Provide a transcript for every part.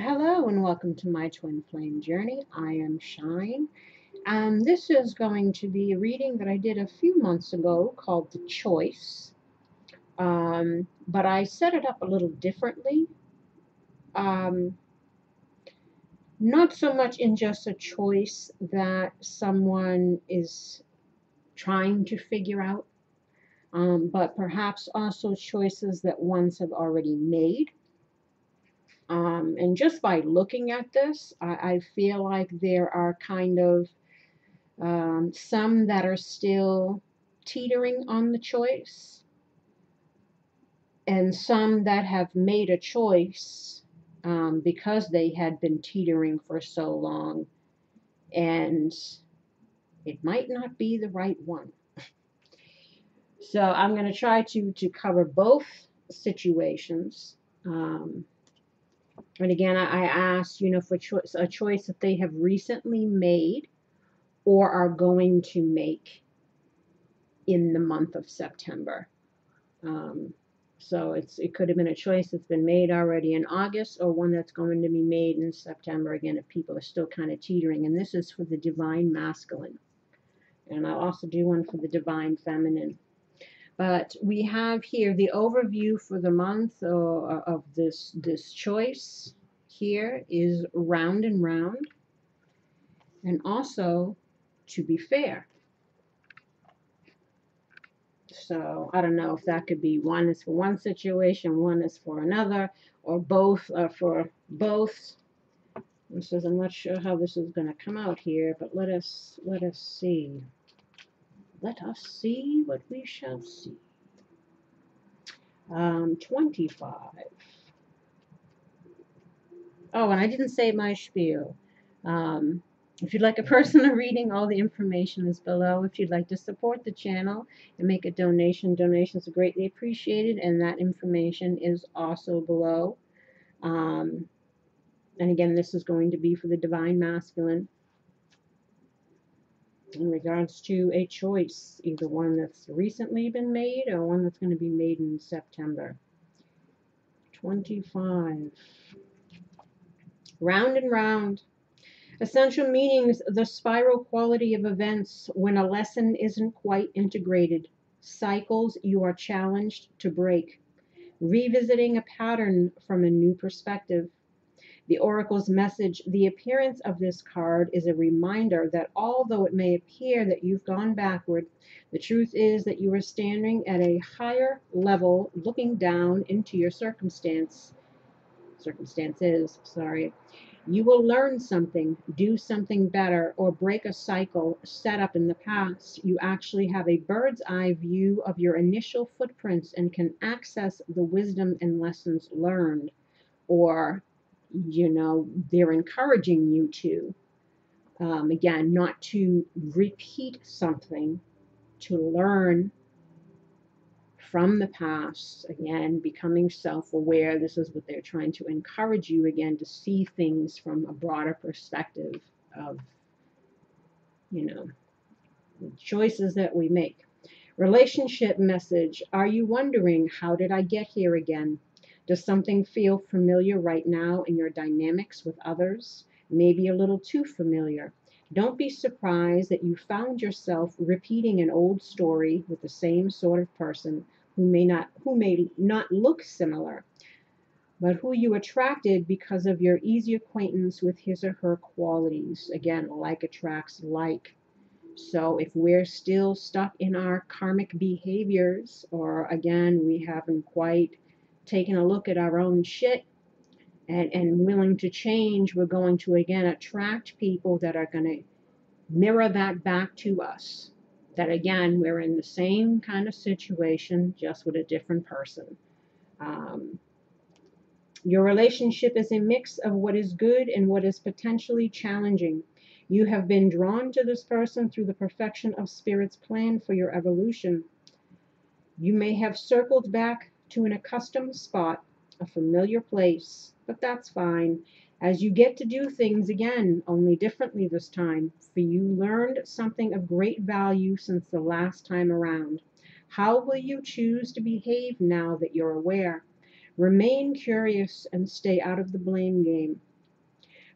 Hello and welcome to my twin flame journey. I am Shine. This is going to be a reading that I did a few months ago called The Choice. But I set it up a little differently. Um, Not so much in just a choice that someone is trying to figure out, but perhaps also choices that ones have already made. And just by looking at this, I feel like there are kind of some that are still teetering on the choice, and some that have made a choice because they had been teetering for so long, and it might not be the right one. So I'm going to try to cover both situations. And again, I asked, for a choice that they have recently made or are going to make in the month of September. So it could have been a choice that's been made already in August or one that's going to be made in September, again, if people are still kind of teetering. And this is for the divine masculine. And I'll also do one for the divine feminine. But we have here the overview for the month of this choice. Here is round and round. And also, to be fair. So I don't know if that could be one is for one situation, one is for another, or both are for both. This is, I'm not sure how this is going to come out here, but let us see. Let us see what we shall see. 25. Oh, and I didn't say my spiel. If you'd like a personal reading, all the information is below. If you'd like to support the channel and make a donation, donations are greatly appreciated, and that information is also below. And again, this is going to be for the divine masculine in regards to a choice, either one that's recently been made or one that's going to be made in September. 25. Round and round. Essential meanings: the spiral quality of events when a lesson isn't quite integrated. Cycles you are challenged to break. Revisiting a pattern from a new perspective. The Oracle's message: the appearance of this card is a reminder that although it may appear that you've gone backward, the truth is that you are standing at a higher level, looking down into your circumstances. You will learn something, do something better, or break a cycle set up in the past. You actually have a bird's eye view of your initial footprints and can access the wisdom and lessons learned. Or, they're encouraging you to, again, not to repeat something, to learn from the past, again, becoming self-aware. This is what they're trying to encourage you, again, to see things from a broader perspective of, the choices that we make. Relationship message: are you wondering, how did I get here again? Does something feel familiar right now in your dynamics with others? Maybe a little too familiar. Don't be surprised that you found yourself repeating an old story with the same sort of person who may not look similar, but who you attracted because of your easy acquaintance with his or her qualities. Again, like attracts like. So if we're still stuck in our karmic behaviors, or again, we haven't quite taken a look at our own shit and willing to change, we're going to, again, attract people that are going to mirror that back to us. That, again, we're in the same kind of situation, just with a different person. Your relationship is a mix of what is good and what is potentially challenging. You have been drawn to this person through the perfection of Spirit's plan for your evolution. You may have circled back to an accustomed spot, a familiar place, but that's fine, as you get to do things again, only differently this time, for you learned something of great value since the last time around. How will you choose to behave now that you're aware? Remain curious and stay out of the blame game.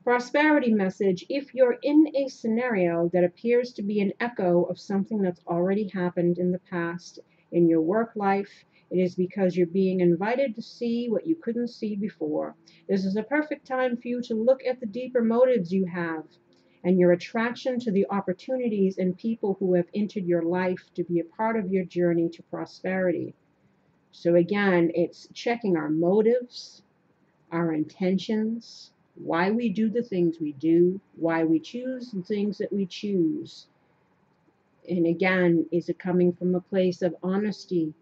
Prosperity message: if you're in a scenario that appears to be an echo of something that's already happened in the past in your work life, it is because you're being invited to see what you couldn't see before. This is a perfect time for you to look at the deeper motives you have and your attraction to the opportunities and people who have entered your life to be a part of your journey to prosperity. So again, it's checking our motives, our intentions, why we do the things we do, why we choose the things that we choose. And again, is it coming from a place of honesty,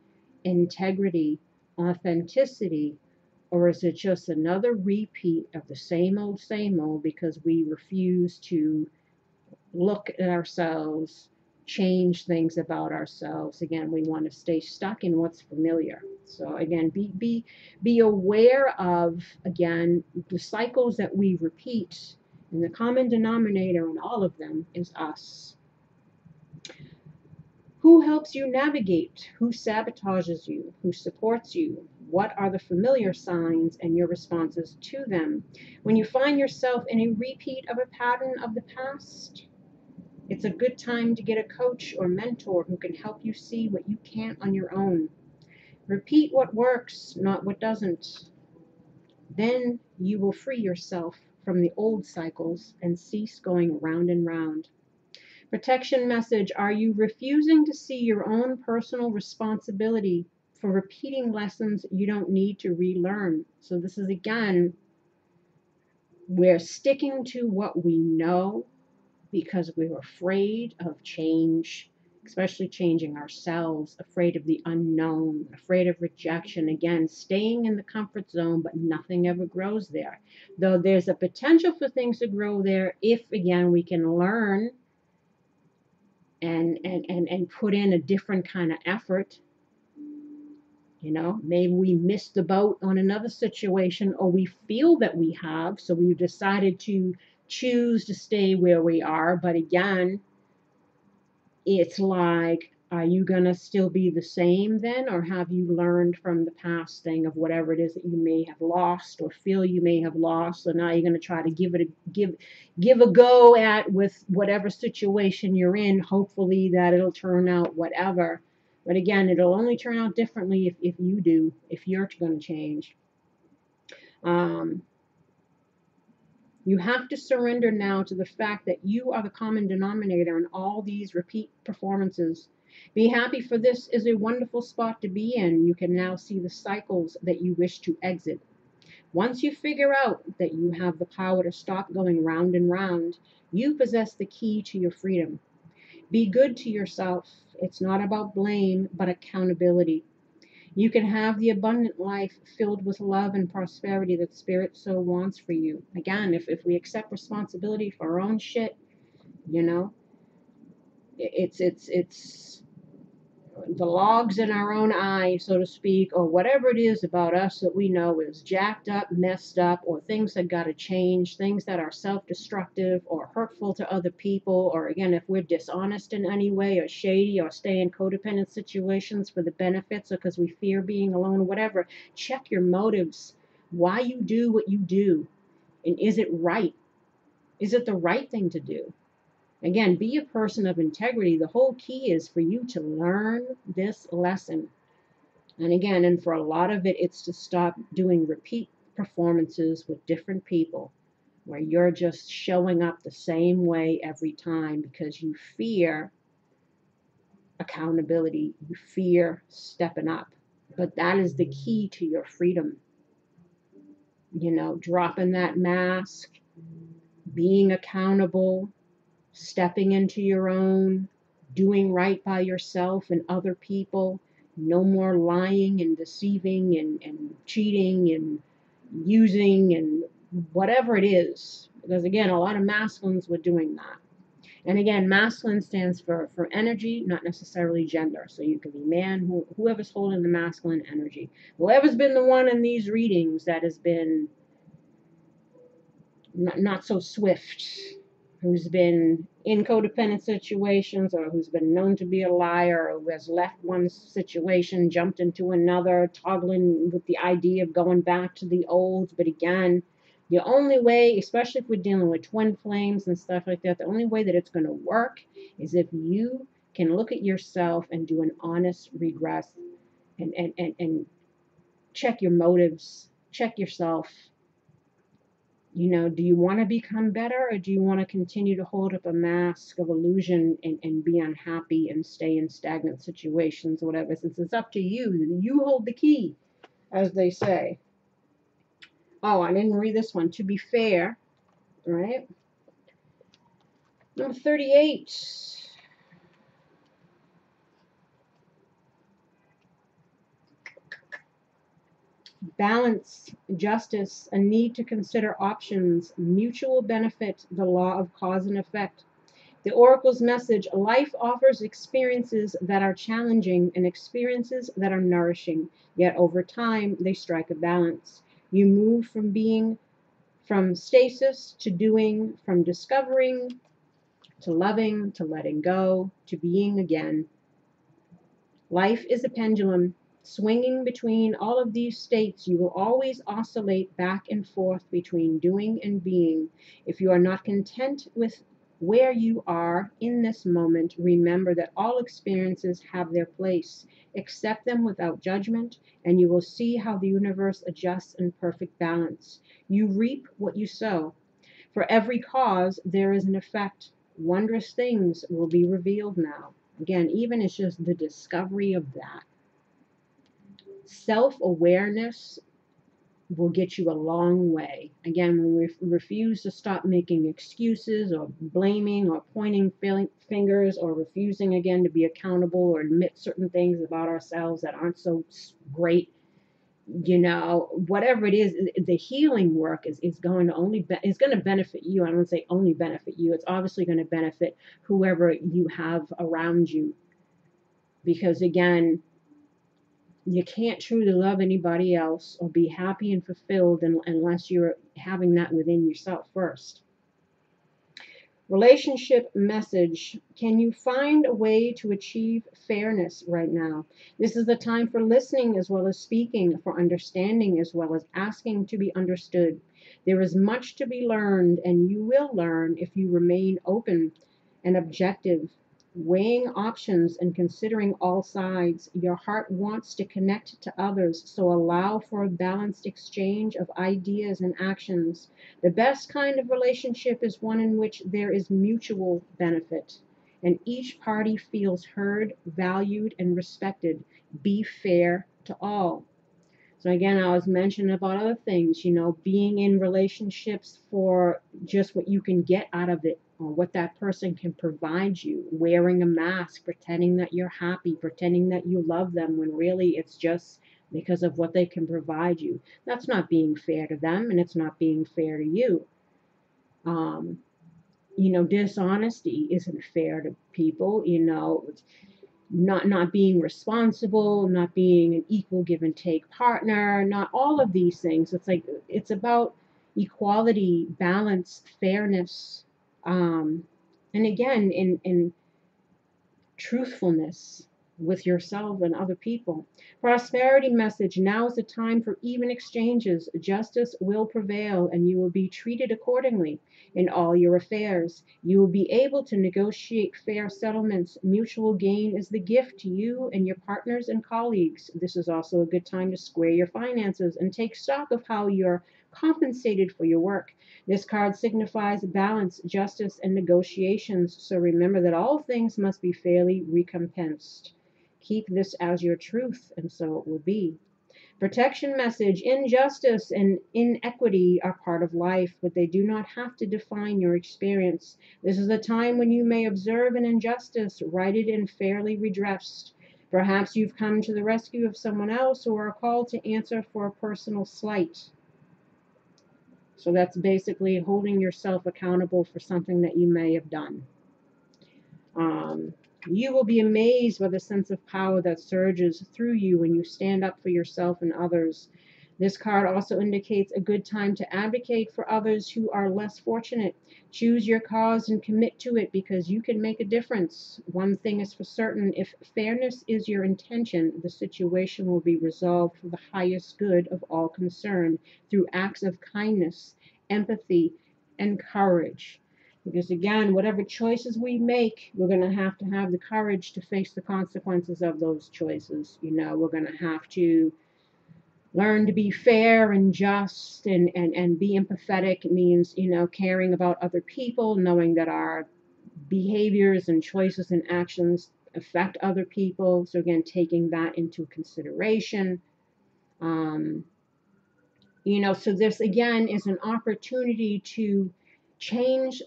integrity, authenticity, or is it just another repeat of the same old because we refuse to look at ourselves, change things about ourselves? Again, we want to stay stuck in what's familiar. So again, be aware of, again, the cycles that we repeat, and the common denominator in all of them is us. Who helps you navigate? Who sabotages you? Who supports you? What are the familiar signs and your responses to them? When you find yourself in a repeat of a pattern of the past, it's a good time to get a coach or mentor who can help you see what you can't on your own. Repeat what works, not what doesn't. Then you will free yourself from the old cycles and cease going round and round. Protection message: are you refusing to see your own personal responsibility for repeating lessons you don't need to relearn? So this is, again, we're sticking to what we know because we're afraid of change, especially changing ourselves, afraid of the unknown, afraid of rejection. Again, staying in the comfort zone, but nothing ever grows there. Though there's a potential for things to grow there if, again, we can learn and put in a different kind of effort. Maybe we missed the boat on another situation, or we feel that we have, so we've decided to choose to stay where we are. But again, it's like, are you going to still be the same then, or have you learned from the past thing of whatever it is that you may have lost or feel you may have lost? So now you're going to try to give a go at with whatever situation you're in, hopefully that it'll turn out whatever. But again, it'll only turn out differently if you do, if you're going to change. You have to surrender now to the fact that you are the common denominator in all these repeat performances. Be happy, for this is a wonderful spot to be in. You can now see the cycles that you wish to exit. Once you figure out that you have the power to stop going round and round, you possess the key to your freedom. Be good to yourself. It's not about blame, but accountability. You can have the abundant life filled with love and prosperity that Spirit so wants for you. Again, if we accept responsibility for our own shit, it's the logs in our own eye, so to speak, or whatever it is about us that we know is jacked up, messed up, or things that got to change, things that are self-destructive or hurtful to other people, or again, if we're dishonest in any way or shady or stay in codependent situations for the benefits or because we fear being alone, whatever. Check your motives, why you do what you do, and is it right? Is it the right thing to do? Again, be a person of integrity. The whole key is for you to learn this lesson. And again, and for a lot of it, it's to stop doing repeat performances with different people where you're just showing up the same way every time because you fear accountability, you fear stepping up. But that is the key to your freedom. Dropping that mask, being accountable, stepping into your own, doing right by yourself and other people. No more lying and deceiving and cheating and using and whatever it is. Because again, a lot of masculines were doing that. And again, masculine stands for energy, not necessarily gender. So you can be man, whoever's holding the masculine energy. Whoever's been the one in these readings that has been not so swift, who's been in codependent situations, or who's been known to be a liar, or who has left one situation, jumped into another, toggling with the idea of going back to the old. But again, The only way, especially if we're dealing with twin flames and stuff like that, the only way that it's going to work is if you can look at yourself and do an honest regress and check your motives, check yourself. You know, do you want to become better, or do you want to continue to hold up a mask of illusion and be unhappy and stay in stagnant situations or whatever? Since it's up to you, you hold the key, as they say. Oh, I didn't read this one. To be fair, right? Number 38. Balance, justice, a need to consider options, mutual benefit, the law of cause and effect. The oracle's message: life offers experiences that are challenging and experiences that are nourishing, yet over time they strike a balance. You move from stasis to doing, from discovering to loving to letting go to being again. Life is a pendulum. Swinging between all of these states, you will always oscillate back and forth between doing and being. If you are not content with where you are in this moment, remember that all experiences have their place. Accept them without judgment, and you will see how the universe adjusts in perfect balance. You reap what you sow. For every cause, there is an effect. Wondrous things will be revealed now. Again, even it's just the discovery of that. Self-awareness will get you a long way. Again, when we refuse to stop making excuses or blaming or pointing fingers or refusing again to be accountable or admit certain things about ourselves that aren't so great, you know, whatever it is, the healing work is going to is going to benefit you. I don't say only benefit you. It's obviously going to benefit whoever you have around you, because again, you can't truly love anybody else or be happy and fulfilled unless you're having that within yourself first. Relationship message: can you find a way to achieve fairness right now? This is the time for listening as well as speaking, for understanding as well as asking to be understood. There is much to be learned, and you will learn if you remain open and objective, weighing options and considering all sides. Your heart wants to connect to others, so allow for a balanced exchange of ideas and actions. The best kind of relationship is one in which there is mutual benefit and each party feels heard, valued, and respected. Be fair to all. So again, I was mentioning about other things, you know, being in relationships for just what you can get out of it or what that person can provide you, wearing a mask, pretending that you're happy, pretending that you love them when really it's just because of what they can provide you. That's not being fair to them, and it's not being fair to you. You know, dishonesty isn't fair to people, you know, not being responsible, not being an equal give and take partner, not all of these things. It's like it's about equality, balance, fairness, and again in truthfulness with yourself and other people. Prosperity message: now is the time for even exchanges. Justice will prevail and you will be treated accordingly in all your affairs. You will be able to negotiate fair settlements. Mutual gain is the gift to you and your partners and colleagues. This is also a good time to square your finances and take stock of how you're compensated for your work. This card signifies balance, justice, and negotiations, so remember that all things must be fairly recompensed. Keep this as your truth, and so it will be. Protection message: injustice and inequity are part of life, but they do not have to define your experience. This is a time when you may observe an injustice, righted and fairly redressed. Perhaps you've come to the rescue of someone else or are called to answer for a personal slight. So that's basically holding yourself accountable for something that you may have done. You will be amazed by the sense of power that surges through you when you stand up for yourself and others. This card also indicates a good time to advocate for others who are less fortunate. Choose your cause and commit to it because you can make a difference. One thing is for certain: if fairness is your intention, the situation will be resolved for the highest good of all concerned through acts of kindness empathy, and courage. Because again, whatever choices we make, we're going to have the courage to face the consequences of those choices. We're going to have to learn to be fair and just and be empathetic. It means, caring about other people, knowing that our behaviors and choices and actions affect other people. So again, taking that into consideration. Um, so this again is an opportunity to change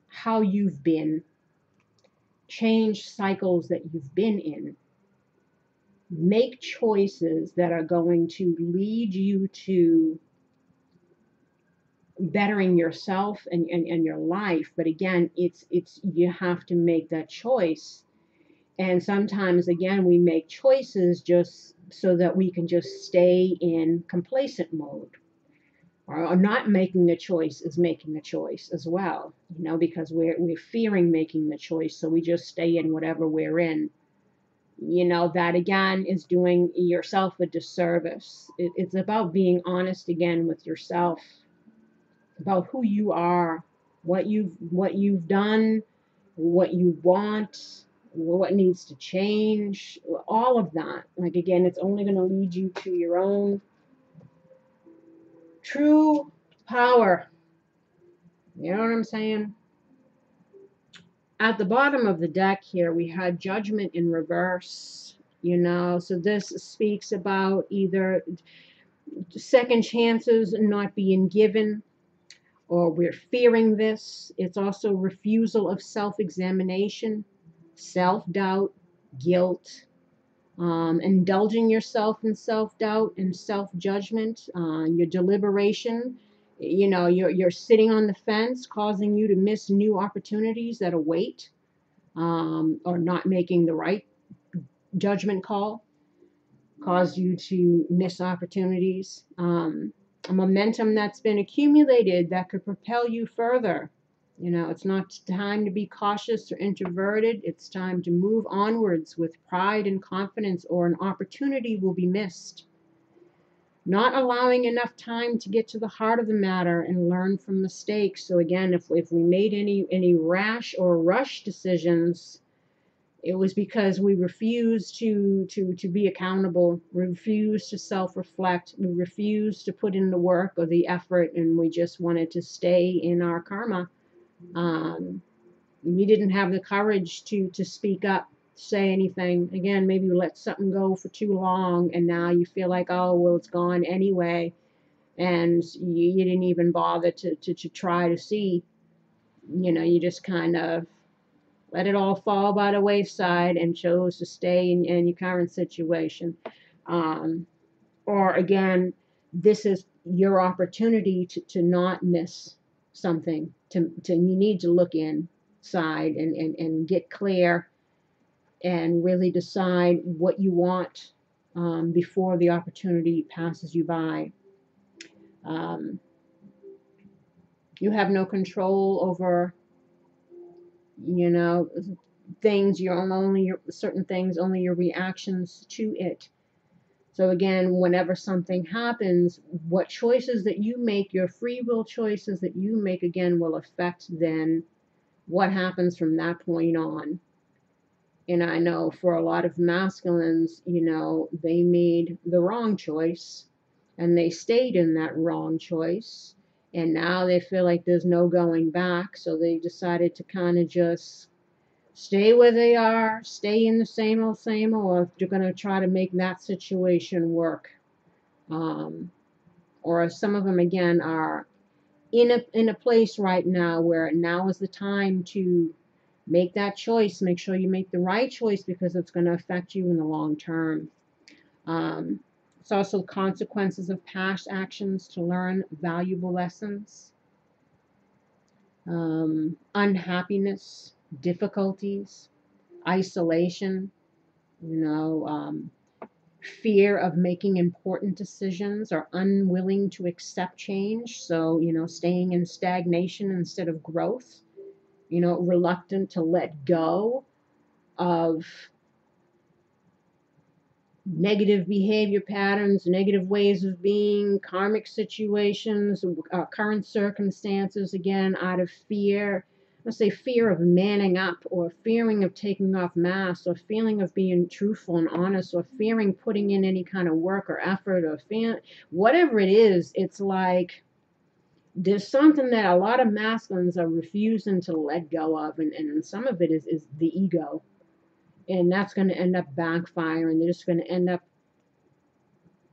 how you've been, change cycles that you've been in, make choices that are going to lead you to bettering yourself and your life. But again, it's you have to make that choice. And sometimes again, we make choices just so that we can just stay in complacent mode. Or not making a choice is making a choice as well, because we're fearing making the choice, so we just stay in whatever we're in. That again is doing yourself a disservice. It's about being honest again with yourself about who you are, what you've done, what you want, what needs to change, all of that. Like again, it's only going to lead you to your own true power. You know what I'm saying? At the bottom of the deck here, we had judgment in reverse. So this speaks about either second chances not being given, or we're fearing this. It's also refusal of self-examination, self-doubt, guilt, indulging yourself in self-doubt and self-judgment, your deliberation. You're sitting on the fence, causing you to miss new opportunities that await, or not making the right judgment call, cause you to miss opportunities. A momentum that's been accumulated that could propel you further. It's not time to be cautious or introverted. It's time to move onwards with pride and confidence, or an opportunity will be missed. Not allowing enough time to get to the heart of the matter and learn from mistakes. So again, if we made any rash or rush decisions, it was because we refused to be accountable. We refused to self-reflect. We refused to put in the work or the effort, and we just wanted to stay in our karma. We didn't have the courage to speak up, say anything. Again, maybe you let something go for too long, and now you feel like, oh, well, it's gone anyway, and you didn't even bother to try to see. You just kind of let it all fall by the wayside and chose to stay in your current situation. Or again, this is your opportunity to not miss something. You need to look inside and get clear and really decide what you want, before the opportunity passes you by. You have no control over things. Certain things, only your reactions to it. So again, whenever something happens, what choices that you make, your free will choices that you make, again, will affect then what happens from that point on. And I know for a lot of masculines, they made the wrong choice and they stayed in that wrong choice. And now they feel like there's no going back. So they decided to kind of just stay where they are, stay in the same old, or if you're going to try to make that situation work. Or some of them, again, are in a place right now where now is the time to make that choice. Make sure you make the right choice, because it's going to affect you in the long term. It's also consequences of past actions to learn valuable lessons. Unhappiness, difficulties, isolation, fear of making important decisions, or unwilling to accept change. So, staying in stagnation instead of growth, reluctant to let go of negative behavior patterns, negative ways of being, karmic situations, current circumstances, again, out of fear. Let's say fear of manning up, or fearing of taking off masks, or feeling of being truthful and honest, or fearing putting in any kind of work or effort, or whatever it is. It's like there's something that a lot of masculines are refusing to let go of, and some of it is the ego. And that's going to end up backfiring. They're just going to end up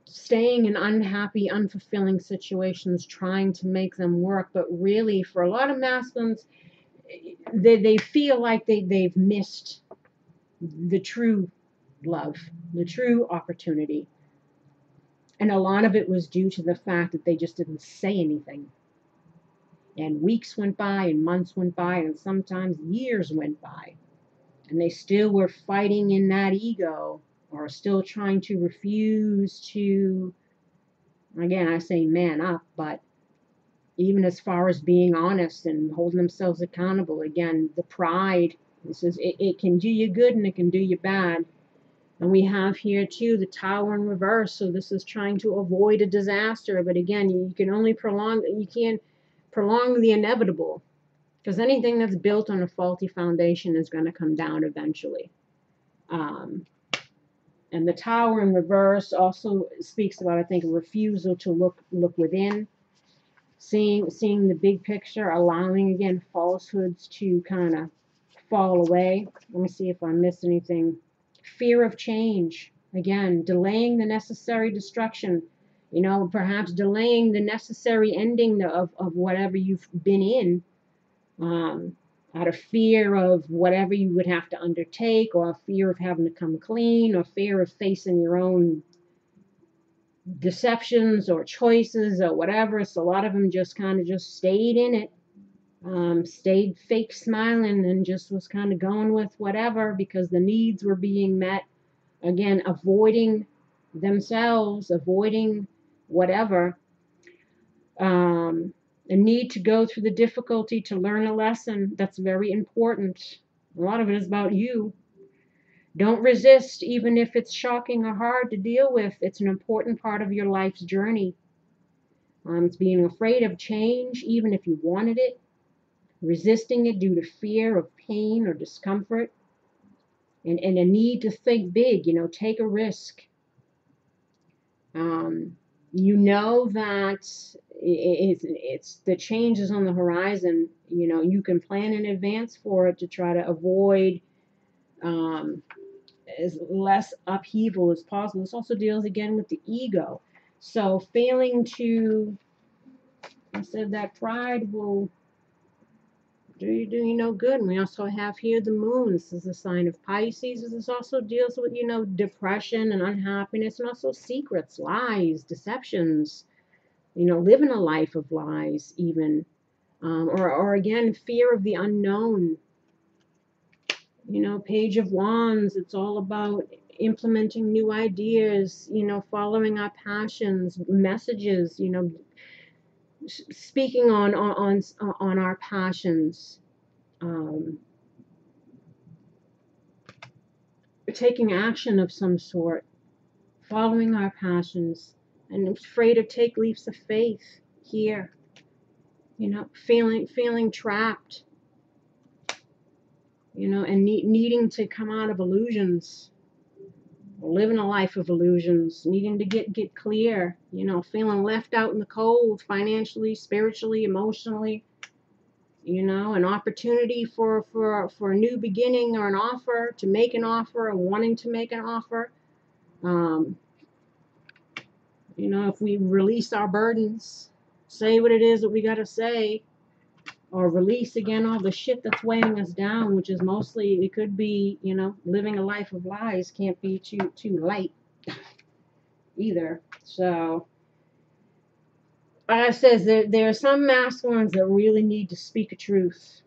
staying in unhappy, unfulfilling situations, trying to make them work. But really, for a lot of masculines, they feel like they've missed the true love, the true opportunity. And a lot of it was due to the fact that they just didn't say anything. And weeks went by, and months went by, and sometimes years went by. And they still were fighting in that ego, or still trying to refuse to, again, I say man up, but even as far as being honest and holding themselves accountable, again, the pride, this is, it can do you good and it can do you bad. And we have here too the Tower in reverse, so this is trying to avoid a disaster, but again, you can't prolong the inevitable, because anything that's built on a faulty foundation is going to come down eventually. And the Tower in reverse also speaks about, I think, a refusal to look within, seeing the big picture, allowing, again, falsehoods to kind of fall away. Let me see if I missed anything. Fear of change, again, delaying the necessary destruction, perhaps delaying the necessary ending of whatever you've been in, out of fear of whatever you would have to undertake, or fear of having to come clean, or fear of facing your own deceptions or choices or whatever. So a lot of them just kind of just stayed in it, stayed fake smiling, and just was kind of going with whatever because the needs were being met. Again, avoiding themselves, avoiding whatever. A need to go through the difficulty to learn a lesson. That's very important. A lot of it is about you. Don't resist, even if it's shocking or hard to deal with. It's an important part of your life's journey. It's being afraid of change, even if you wanted it. Resisting it due to fear of pain or discomfort. And a need to think big, take a risk. That it's the change is on the horizon. You can plan in advance for it to try to avoid as less upheaval as possible. This also deals again with the ego. So failing to, I said that pride will do you no good. And we also have here the moon. This is a sign of Pisces. This also deals with, depression and unhappiness, and also secrets, lies, deceptions, living a life of lies even. Or again, fear of the unknown. Page of Wands, it's all about implementing new ideas, following our passions, messages, speaking on our passions, taking action of some sort, following our passions, and afraid to take leaps of faith here, feeling trapped, and needing to come out of illusions, living a life of illusions, needing to get clear, feeling left out in the cold, financially, spiritually, emotionally, an opportunity for a new beginning, or an offer, to make an offer, or wanting to make an offer. If we release our burdens, say what it is that we got to say, or release again all the shit that's weighing us down, which is mostly, it could be, living a life of lies can't be too light either. So, like I says, there are some masculines that really need to speak a truth,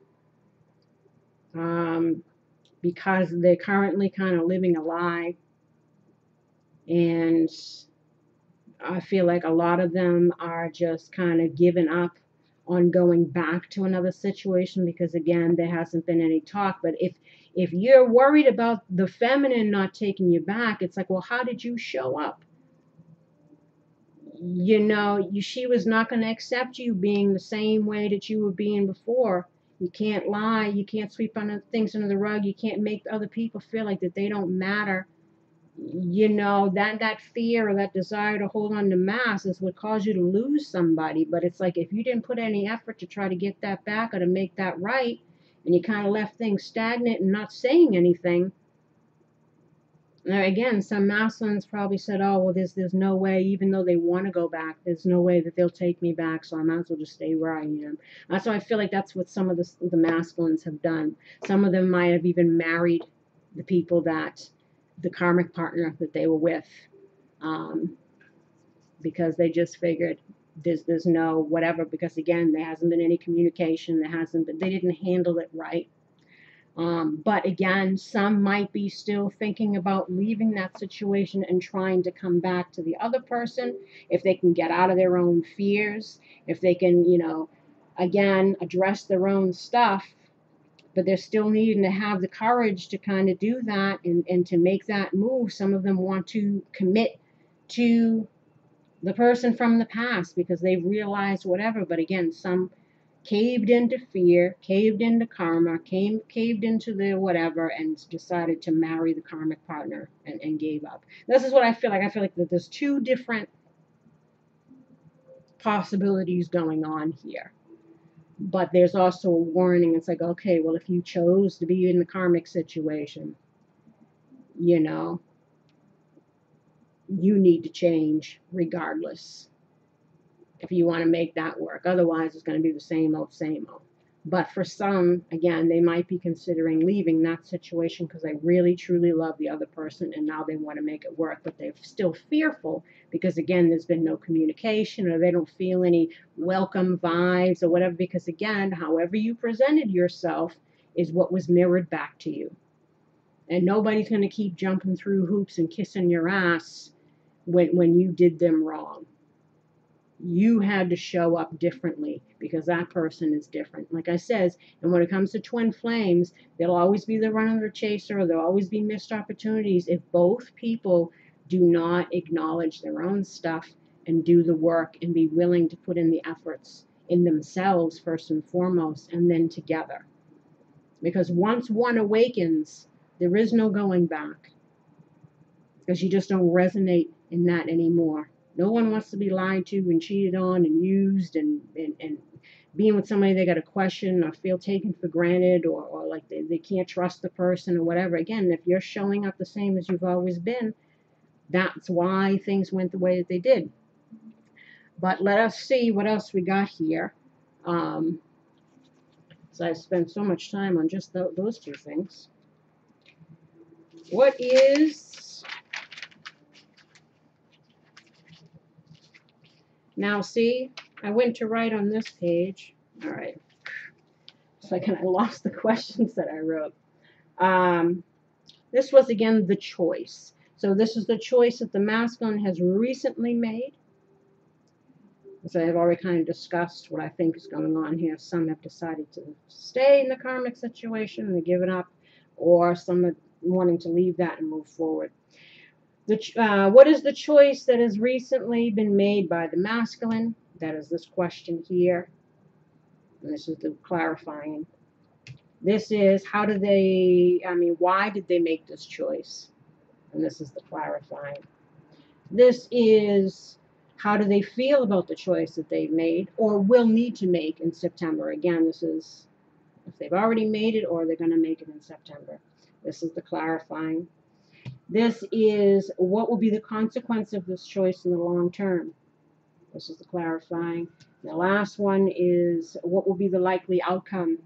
because they're currently kind of living a lie, and I feel like a lot of them are just kind of giving up on going back to another situation, because again, there hasn't been any talk. But if you're worried about the feminine not taking you back, it's like, well, how did you show up? You know, she was not going to accept you being the same way that you were being before. You can't lie, you can't sweep things under the rug, you can't make other people feel like that they don't matter. You know, that fear or that desire to hold on to mass is what caused you to lose somebody. But it's like, if you didn't put any effort to try to get that back or to make that right, and you kind of left things stagnant and not saying anything. Now, again, some masculines probably said, oh, well, there's no way, even though they want to go back, there's no way that they'll take me back, so I might as well just stay where I am. So I feel like that's what some of the masculines have done. Some of them might have even married the people that, the karmic partner that they were with, because they just figured there's no whatever, because again, there hasn't been any communication, they didn't handle it right. But again, some might be still thinking about leaving that situation and trying to come back to the other person, if they can get out of their own fears, if they can, you know, again, address their own stuff. But they're still needing to have the courage to kind of do that and to make that move. Some of them want to commit to the person from the past because they've realized whatever. But again, some caved into fear, caved into karma, caved into the whatever, and decided to marry the karmic partner and gave up. This is what I feel like. I feel like that there's two different possibilities going on here. But there's also a warning. It's like, okay, well, if you chose to be in the karmic situation, you know, you need to change regardless if you want to make that work. Otherwise, it's going to be the same old, same old. But for some, again, they might be considering leaving that situation because they really, truly love the other person and now they want to make it work. But they're still fearful because, again, there's been no communication, or they don't feel any welcome vibes or whatever. Because, again, however you presented yourself is what was mirrored back to you. And nobody's going to keep jumping through hoops and kissing your ass when you did them wrong. You had to show up differently because that person is different. Like I says, and when it comes to twin flames, there'll always be the runner or chaser, or there'll always be missed opportunities if both people do not acknowledge their own stuff and do the work and be willing to put in the efforts in themselves first and foremost, and then together. Because once one awakens, there is no going back, because you just don't resonate in that anymore. No one wants to be lied to and cheated on and used and being with somebody they got to question or feel taken for granted, or like they can't trust the person or whatever. Again, if you're showing up the same as you've always been, that's why things went the way that they did. But let us see what else we got here. So I've spent so much time on just those two things. What is... Now, see, I went to write on this page. All right. So I lost the questions that I wrote. This was, again, the choice. So this is the choice that the masculine has recently made. As I've already kind of discussed what I think is going on here. Some have decided to stay in the karmic situation and give it up, or some are wanting to leave that and move forward. What is the choice that has recently been made by the masculine? That is this question here. And this is the clarifying. This is why did they make this choice? And this is the clarifying. This is, how do they feel about the choice that they've made or will need to make in September? Again, this is if they've already made it or they're going to make it in September. This is the clarifying. This is, what will be the consequence of this choice in the long term? This is the clarifying. The last one is, what will be the likely outcome,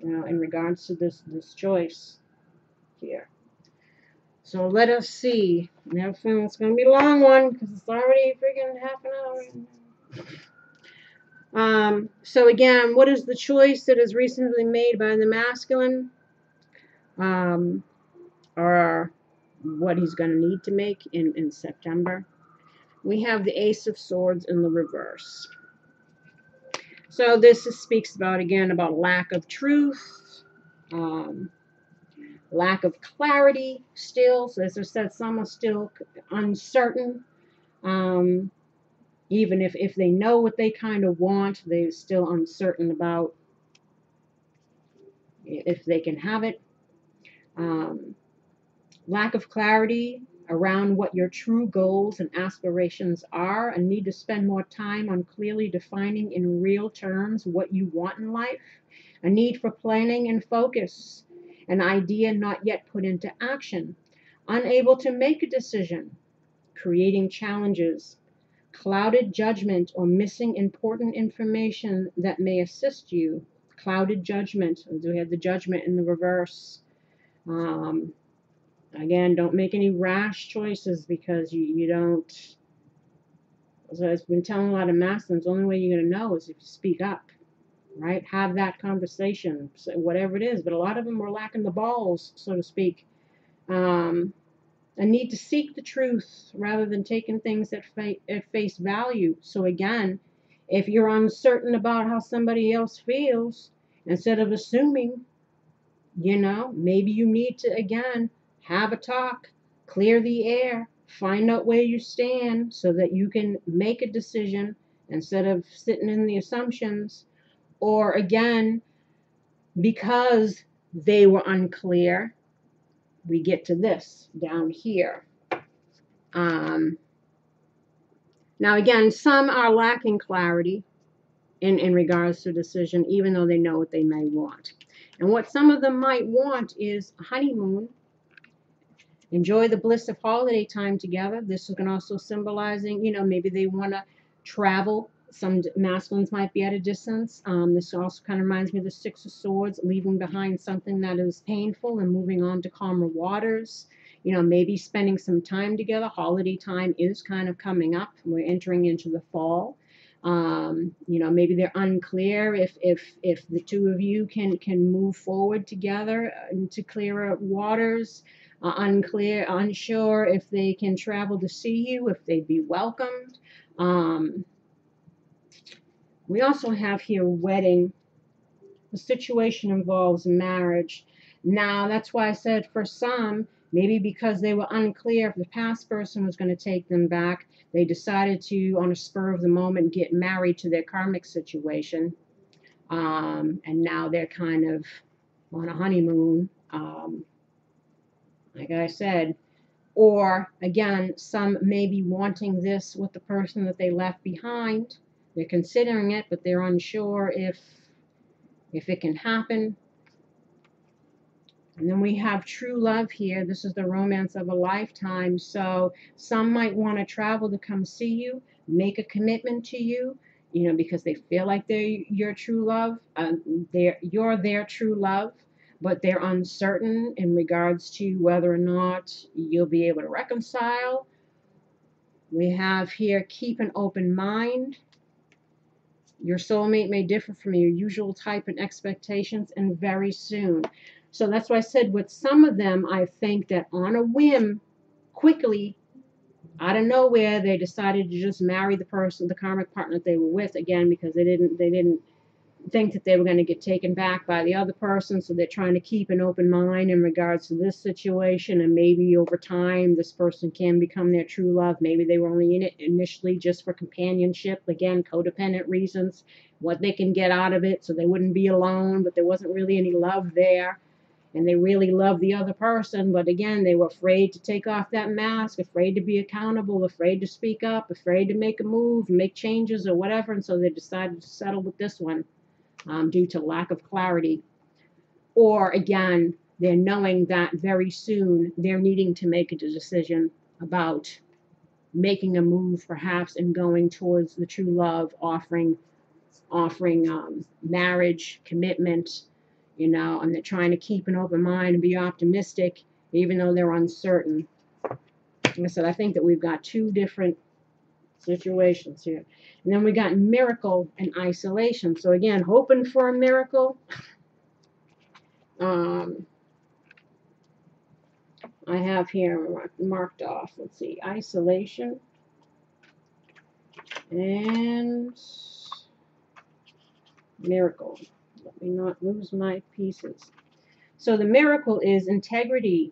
in regards to this choice here. So let us see. I have a feeling it's going to be a long one because it's already freaking half an hour. So again, what is the choice that is recently made by the masculine? Or what he's going to need to make in September. We have the Ace of Swords in the reverse. So this speaks about, again, about lack of truth, um, lack of clarity still. So as I said, some are still uncertain. Even if they know what they kind of want, they're still uncertain about if they can have it. Lack of clarity around what your true goals and aspirations are, and need to spend more time on clearly defining in real terms what you want in life. A need for planning and focus, an idea not yet put into action, unable to make a decision, creating challenges, clouded judgment, or missing important information that may assist you. Clouded judgment, we have the judgment in the reverse. Again, don't make any rash choices because you don't. So I've been telling a lot of masculines, the only way you're going to know is if you speak up, right? Have that conversation, whatever it is. But a lot of them were lacking the balls, so to speak. A need to seek the truth rather than taking things at face value. So again, if you're uncertain about how somebody else feels, instead of assuming, maybe you need to, again, have a talk, clear the air, find out where you stand so that you can make a decision instead of sitting in the assumptions. Or again, because they were unclear, we get to this down here. Now, again, some are lacking clarity in regards to decision, even though they know what they may want. And what some of them might want is a honeymoon. Enjoy the bliss of holiday time together. This is also symbolizing, maybe they want to travel. Some masculines might be at a distance. This also kind of reminds me of the Six of Swords, leaving behind something that is painful and moving on to calmer waters. Maybe spending some time together. Holiday time is kind of coming up. We're entering into the fall. Maybe they're unclear if the two of you can move forward together into clearer waters. Unsure if they can travel to see you, if they'd be welcomed. We also have here wedding. The situation involves marriage. Now, that's why I said for some, maybe because they were unclear if the past person was going to take them back, they decided to, on a spur of the moment, get married to their karmic situation. And now they're kind of on a honeymoon. Like I said, or again, some may be wanting this with the person that they left behind. They're considering it, but they're unsure if it can happen. And then we have true love here. This is the romance of a lifetime. So some might want to travel to come see you, make a commitment to you, because they feel like they're your true love. You're their true love. But they're uncertain in regards to whether or not you'll be able to reconcile. We have here, keep an open mind. Your soulmate may differ from your usual type and expectations, and very soon. So that's why I said with some of them, I think that on a whim, quickly, out of nowhere, they decided to just marry the karmic partner that they were with, again, because they didn't think that they were going to get taken back by the other person, so they're trying to keep an open mind in regards to this situation, and maybe over time this person can become their true love. Maybe they were only in it initially just for companionship, again, codependent reasons, what they can get out of it so they wouldn't be alone, but there wasn't really any love there, and they really loved the other person, but again, they were afraid to take off that mask, afraid to be accountable, afraid to speak up, afraid to make a move, make changes or whatever, and so they decided to settle with this one. Due to lack of clarity. Or again, they're knowing that very soon they're needing to make a decision about making a move perhaps and going towards the true love, offering marriage, commitment, and they're trying to keep an open mind and be optimistic even though they're uncertain. Like I said, I think that we've got two different situations here. And then we got miracle and isolation. So again, hoping for a miracle. I have here marked off. Let's see, isolation and Miracle. Let me not lose my pieces. So the miracle is integrity,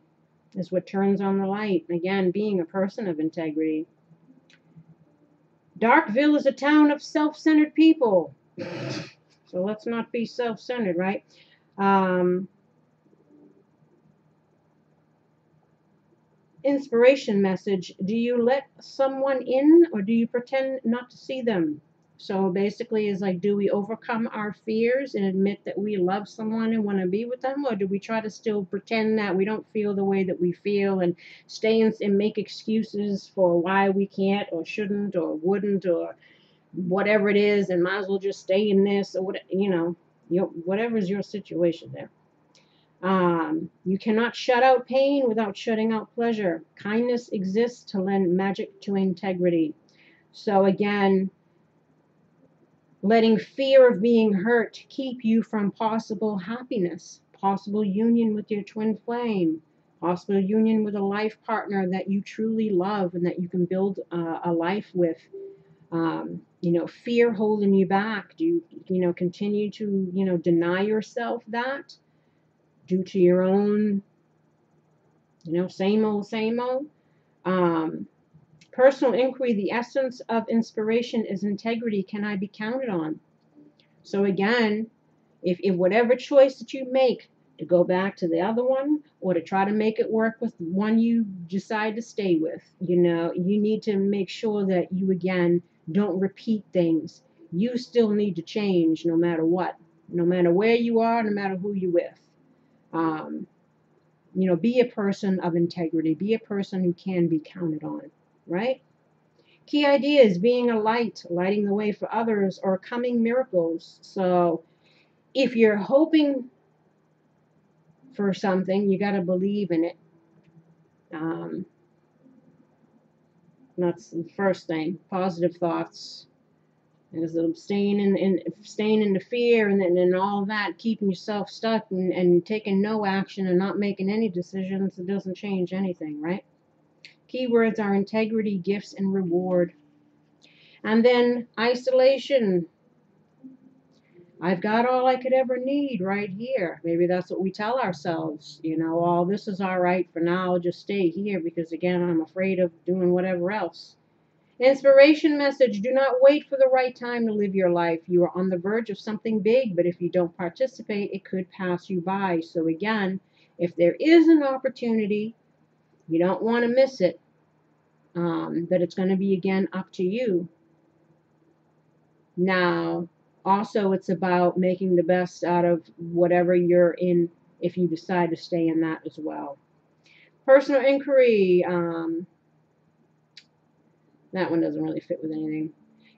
is what turns on the light. Again, being a person of integrity. Darkville is a town of self-centered people. So let's not be self-centered, right? Inspiration message. Do you let someone in or do you pretend not to see them? So basically it's like, do we overcome our fears and admit that we love someone and want to be with them, or do we try to still pretend that we don't feel the way that we feel and stay and make excuses for why we can't or shouldn't or wouldn't or whatever it is, and might as well just stay in this, or what, whatever's your situation there. You cannot shut out pain without shutting out pleasure. Kindness exists to lend magic to integrity. So again, letting fear of being hurt keep you from possible happiness, possible union with your twin flame, possible union with a life partner that you truly love and that you can build a life with. Fear holding you back. Do you continue to, deny yourself that due to your own, same old, same old? Personal inquiry, the essence of inspiration is integrity. Can I be counted on? So again, if whatever choice that you make, to go back to the other one or to try to make it work with the one you decide to stay with, you need to make sure that you, again, don't repeat things. You still need to change no matter what, no matter where you are, no matter who you're with. Be a person of integrity. Be a person who can be counted on, right? Key idea is being a light, lighting the way for others, or coming miracles. So if you're hoping for something, you got to believe in it. That's the first thing. Positive thoughts. Is staying in the fear and then all that, keeping yourself stuck and taking no action and not making any decisions. It doesn't change anything, right? Keywords are integrity, gifts, and reward. And then isolation. I've got all I could ever need right here. Maybe that's what we tell ourselves. All this is all right for now. I'll just stay here because, again, I'm afraid of doing whatever else. Inspiration message. Do not wait for the right time to live your life. You are on the verge of something big, but if you don't participate, it could pass you by. So again, if there is an opportunity, you don't want to miss it. But it's going to be, again, up to you. Now, also, it's about making the best out of whatever you're in if you decide to stay in that as well. Personal inquiry. That one doesn't really fit with anything.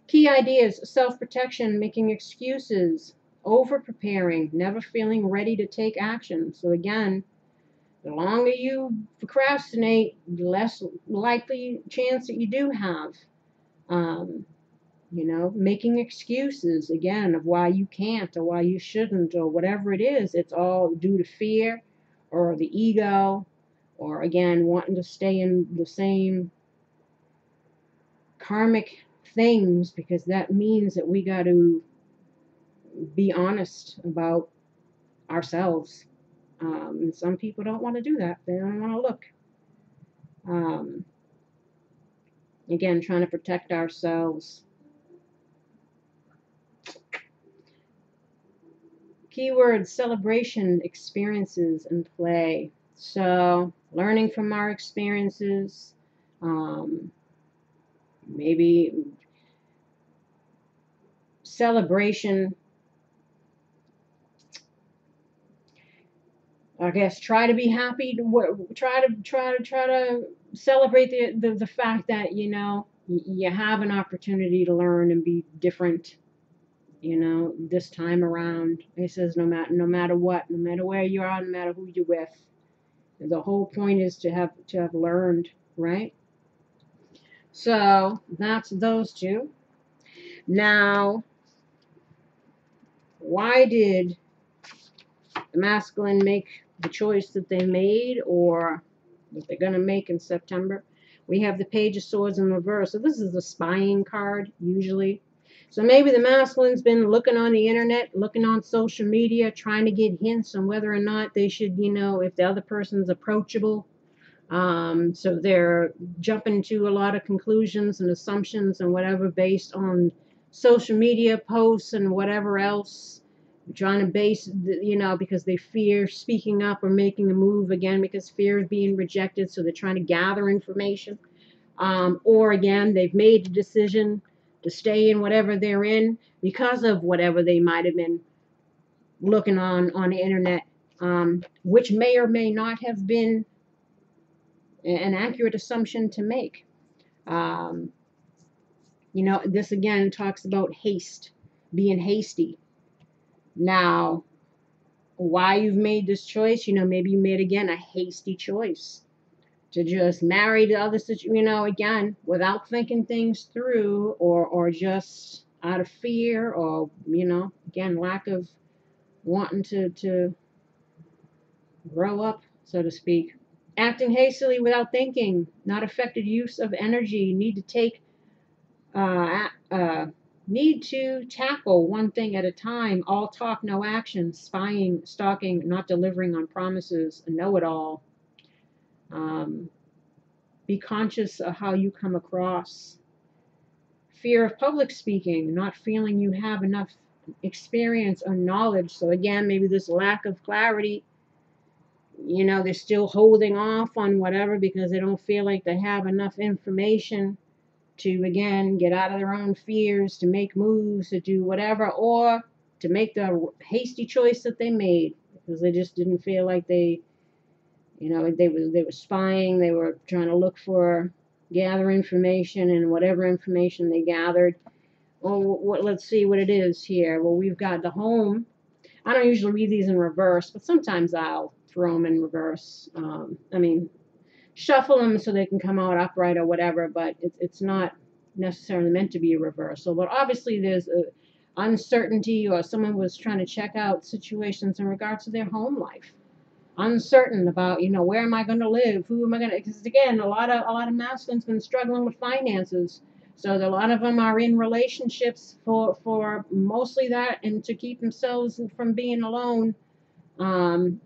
Key ideas: self-protection, making excuses, over-preparing, never feeling ready to take action. So again, the longer you procrastinate, the less likely chance that you do have. Making excuses, again, of why you can't or why you shouldn't or whatever it is. It's all due to fear or the ego or, again, wanting to stay in the same karmic things, because that means that we got to be honest about ourselves. And some people don't want to do that. They don't want to look. Again, trying to protect ourselves. Keywords: celebration, experiences, and play. So learning from our experiences, maybe celebration. I guess try to be happy. Try to celebrate the fact that you have an opportunity to learn and be different. This time around, he says, no matter what, no matter where you are, no matter who you're with, the whole point is to have learned, right? So that's those two. Now, why did the masculine make the choice that they made, or that they're going to make in September? We have the Page of Swords in reverse. So this is a spying card, usually. So maybe the masculine's been looking on the internet, looking on social media, trying to get hints on whether or not they should, if the other person's approachable. So they're jumping to a lot of conclusions and assumptions and whatever based on social media posts and whatever else, trying to base, because they fear speaking up or making a move, again, because fear of being rejected. So they're trying to gather information. Or again, they've made a decision to stay in whatever they're in because of whatever they might have been looking on the internet, which may or may not have been an accurate assumption to make. This again talks about haste, being hasty. Now, why you've made this choice, maybe you made, again, a hasty choice to just marry the other, again, without thinking things through, or just out of fear, or, again, lack of wanting to grow up, so to speak. Acting hastily without thinking, not effective use of energy, need to tackle one thing at a time, all talk, no action, spying, stalking, not delivering on promises, a know-it-all. Be conscious of how you come across. Fear of public speaking, not feeling you have enough experience or knowledge. So again, maybe this lack of clarity, they're still holding off on whatever because they don't feel like they have enough information to, again, get out of their own fears, to make moves, to do whatever, or to make the hasty choice that they made because they just didn't feel like they were spying, they were trying to gather information, and whatever information they gathered. Well, let's see what it is here. Well, we've got the home. I don't usually read these in reverse, but sometimes I'll throw them in reverse. Shuffle them so they can come out upright or whatever, but it's not necessarily meant to be a reversal. But obviously there's a uncertainty, or someone was trying to check out situations in regards to their home life. Uncertain about, where am I going to live? Who am I going to, because again, a lot of masculines been struggling with finances. So a lot of them are in relationships for mostly that, and to keep themselves from being alone.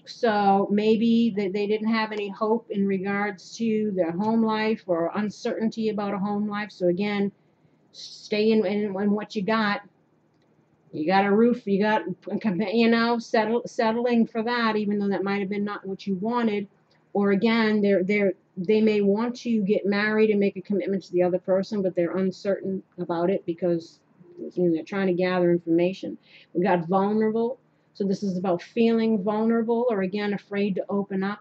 So maybe they didn't have any hope in regards to their home life, or uncertainty about a home life. So again, stay in what you got. You got a roof, you got, settling for that, even though that might have been not what you wanted. Or again, they may want to get married and make a commitment to the other person, but they're uncertain about it because they're trying to gather information. We got vulnerable. So this is about feeling vulnerable, or again, afraid to open up.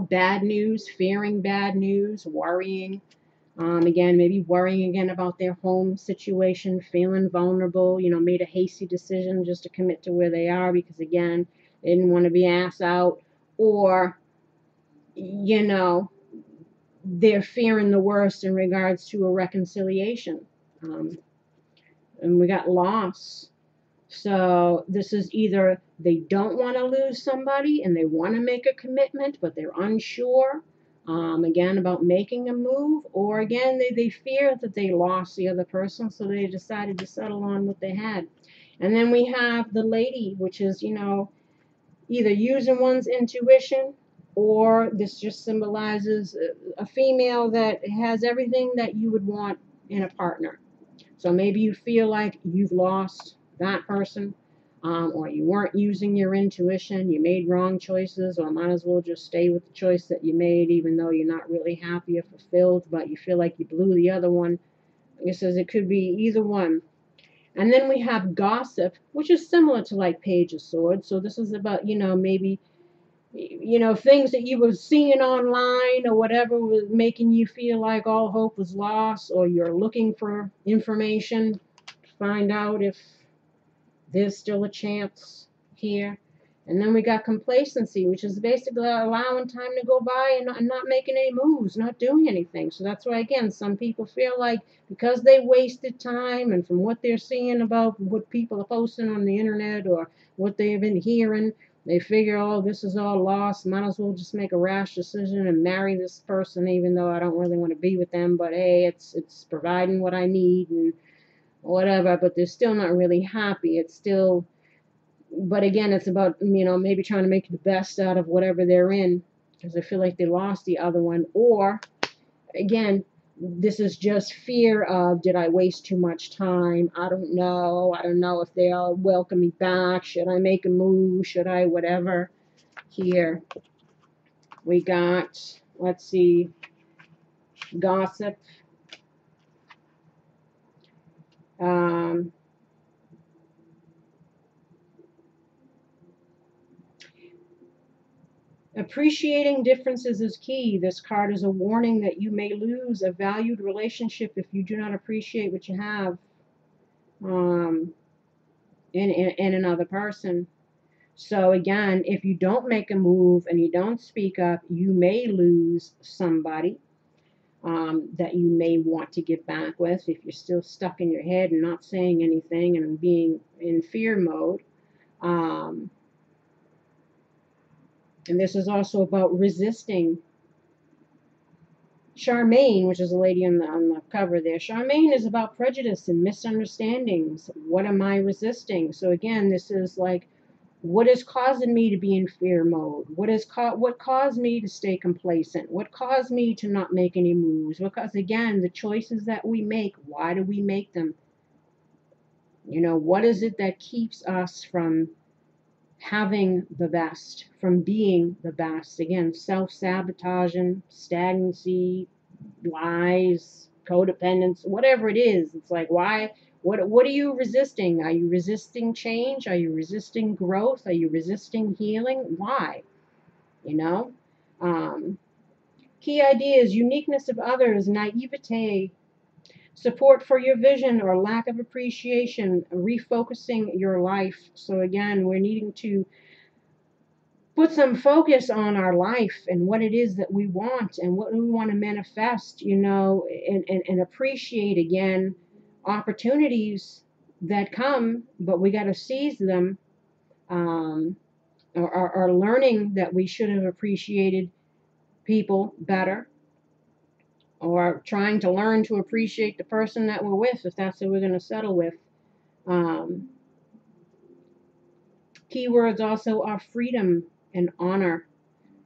Bad news, fearing bad news, worrying. Again, maybe worrying again about their home situation, feeling vulnerable, made a hasty decision just to commit to where they are because, again, they didn't want to be asked out, or, they're fearing the worst in regards to a reconciliation. And we got loss. So this is either they don't want to lose somebody and they want to make a commitment, but they're unsure. Again, about making a move, or again, they fear that they lost the other person, so they decided to settle on what they had. And then we have the lady, which is, either using one's intuition, or this just symbolizes a female that has everything that you would want in a partner. So maybe you feel like you've lost that person, or you weren't using your intuition, you made wrong choices, or might as well just stay with the choice that you made, even though you're not really happy or fulfilled, but you feel like you blew the other one. It says it could be either one. And then we have gossip, which is similar to like Page of Swords. So this is about, maybe, things that you were seeing online or whatever was making you feel like all hope was lost, or you're looking for information to find out if there's still a chance here. And then we got complacency, which is basically allowing time to go by and not making any moves, not doing anything. So that's why, again, some people feel like because they wasted time, and from what they're seeing about what people are posting on the internet or what they've been hearing, they figure, oh, this is all lost. Might as well just make a rash decision and marry this person, even though I don't really want to be with them. But hey, it's providing what I need, and whatever, but they're still not really happy. It's still, but again, it's about, maybe trying to make the best out of whatever they're in, because they feel like they lost the other one. Or again, this is just fear of, did I waste too much time? I don't know. I don't know if they'll welcome me back. Should I make a move? Should I whatever? Here we got, let's see, gossip. Appreciating differences is key. This card is a warning that you may lose a valued relationship if you do not appreciate what you have in another person. So again, if you don't make a move and you don't speak up, you may lose somebody that you may want to get back with if you're still stuck in your head and not saying anything and being in fear mode. And this is also about resisting. Charmaine, which is a lady on the cover there, Charmaine is about prejudice and misunderstandings. What am I resisting? So again, this is like, what is causing me to be in fear mode? What caused me to stay complacent? What caused me to not make any moves? Because again, the choices that we make, why do we make them? What is it that keeps us from having the best, from being the best? Again, self-sabotaging, stagnancy, lies, codependence, whatever it is. It's like, why? What are you resisting? Are you resisting change? Are you resisting growth? Are you resisting healing? Why? Key ideas: uniqueness of others, naivete, support for your vision or lack of appreciation, refocusing your life. So again, we're needing to put some focus on our life and what it is that we want and what we want to manifest, and appreciate, again, opportunities that come, but we got to seize them, or learning that we should have appreciated people better, or trying to learn to appreciate the person that we're with, if that's who we're going to settle with. Keywords also are freedom and honor.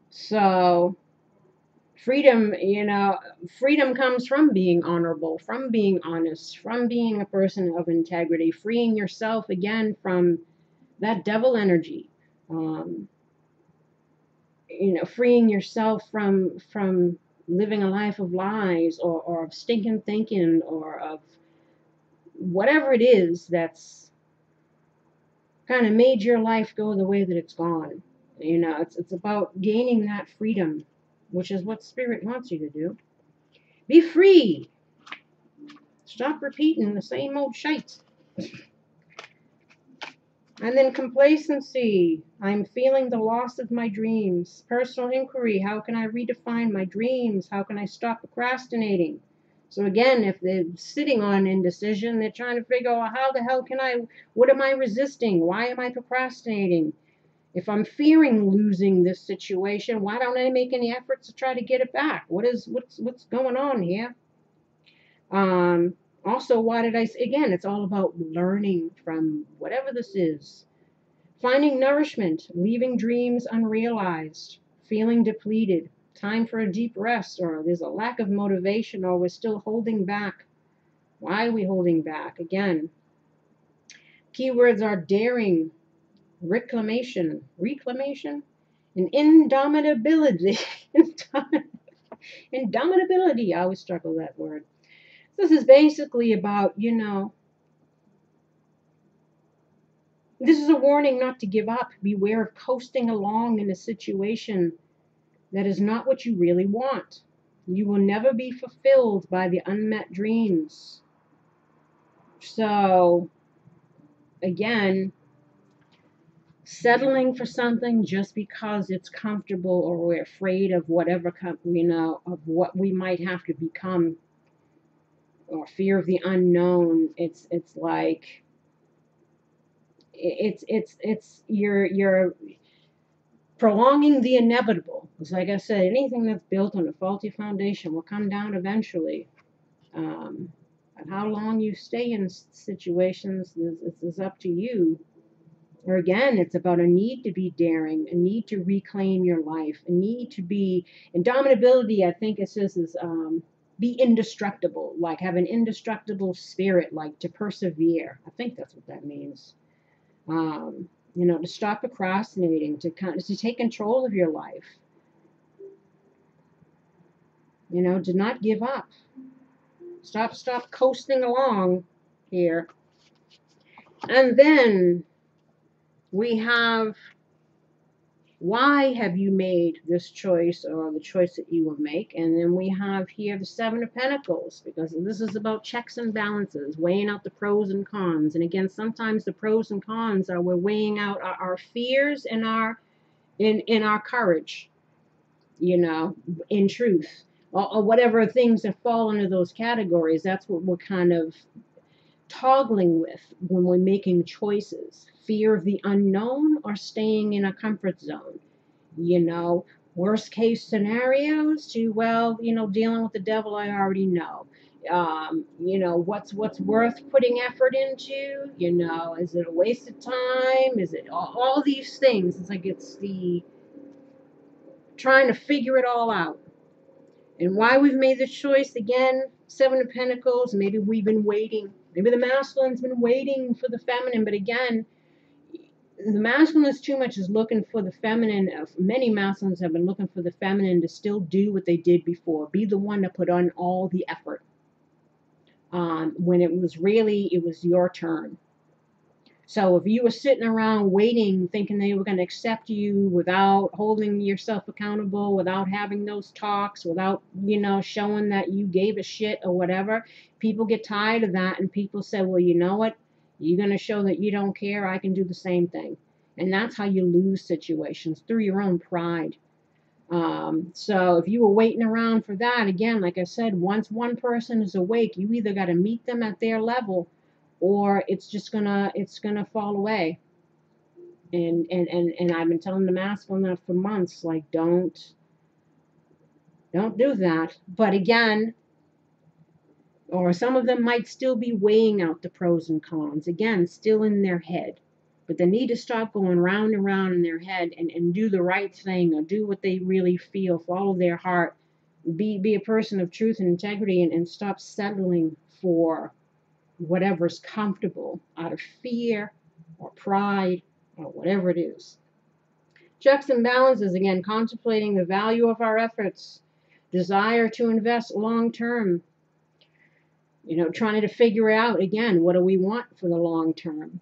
So freedom, freedom comes from being honorable, from being honest, from being a person of integrity, freeing yourself again from that devil energy, freeing yourself from living a life of lies, or of stinking thinking, or of whatever it is that's kind of made your life go the way that it's gone. It's about gaining that freedom, which is what Spirit wants you to do. Be free. Stop repeating the same old shite. And then complacency. I'm feeling the loss of my dreams. Personal inquiry. How can I redefine my dreams? How can I stop procrastinating? So again, if they're sitting on indecision, they're trying to figure out, how the hell what am I resisting? Why am I procrastinating? If I'm fearing losing this situation, why don't I make any efforts to try to get it back? What's going on here? Also, why did again, it's all about learning from whatever this is. Finding nourishment, leaving dreams unrealized, feeling depleted, time for a deep rest, or there's a lack of motivation, or we're still holding back. Why are we holding back? Again, keywords are daring, reclamation, and indomitability. Indomitability, I always struggle with that word. This is basically about, this is a warning not to give up. Beware of coasting along in a situation that is not what you really want. You will never be fulfilled by the unmet dreams. So, again, settling for something just because it's comfortable, or we're afraid of whatever, of what we might have to become, or fear of the unknown. It's like, you're prolonging the inevitable. It's like I said, anything that's built on a faulty foundation will come down eventually. And how long you stay in situations is up to you. Or again, it's about a need to be daring, a need to reclaim your life, a need to be indomitability. I think it says is be indestructible, like have an indestructible spirit, like to persevere. I think that's what that means. You know, to stop procrastinating, to take control of your life. You know, to not give up. Stop coasting along here. And then we have, why have you made this choice or the choice that you will make? And then we have here the Seven of Pentacles, because this is about checks and balances, weighing out the pros and cons. And again, sometimes the pros and cons are we're weighing out our fears and in our courage, you know, in truth, or whatever things that fall into those categories. That's what we're kind of toggling with when we're making choices. Fear of the unknown or staying in a comfort zone. You know, worst case scenarios to, well, you know, dealing with the devil I already know. You know, what's worth putting effort into? You know, is it a waste of time? Is it all these things? It's like it's the trying to figure it all out. And why we've made this choice, again, Seven of Pentacles, maybe we've been waiting. Maybe the masculine's been waiting for the feminine, but again, the masculine is too much is looking for the feminine. Many masculines have been looking for the feminine to still do what they did before, be the one to put on all the effort. When it was your turn. So if you were sitting around waiting, thinking they were going to accept you without holding yourself accountable, without having those talks, without, you know, showing that you gave a shit or whatever, people get tired of that, and people say, well, you know what? You're going to show that you don't care. I can do the same thing. And that's how you lose situations, through your own pride. So if you were waiting around for that, again, like I said, once one person is awake, you either got to meet them at their level, or it's gonna fall away. And I've been telling the masculine that for months, like, don't do that. But again, or some of them might still be weighing out the pros and cons, again, still in their head. But they need to stop going round and round in their head and do the right thing, or do what they really feel, follow their heart, be a person of truth and integrity, and stop settling for whatever's comfortable out of fear or pride or whatever it is. Checks and balances, again, contemplating the value of our efforts, desire to invest long term, you know, trying to figure out, again, what do we want for the long term.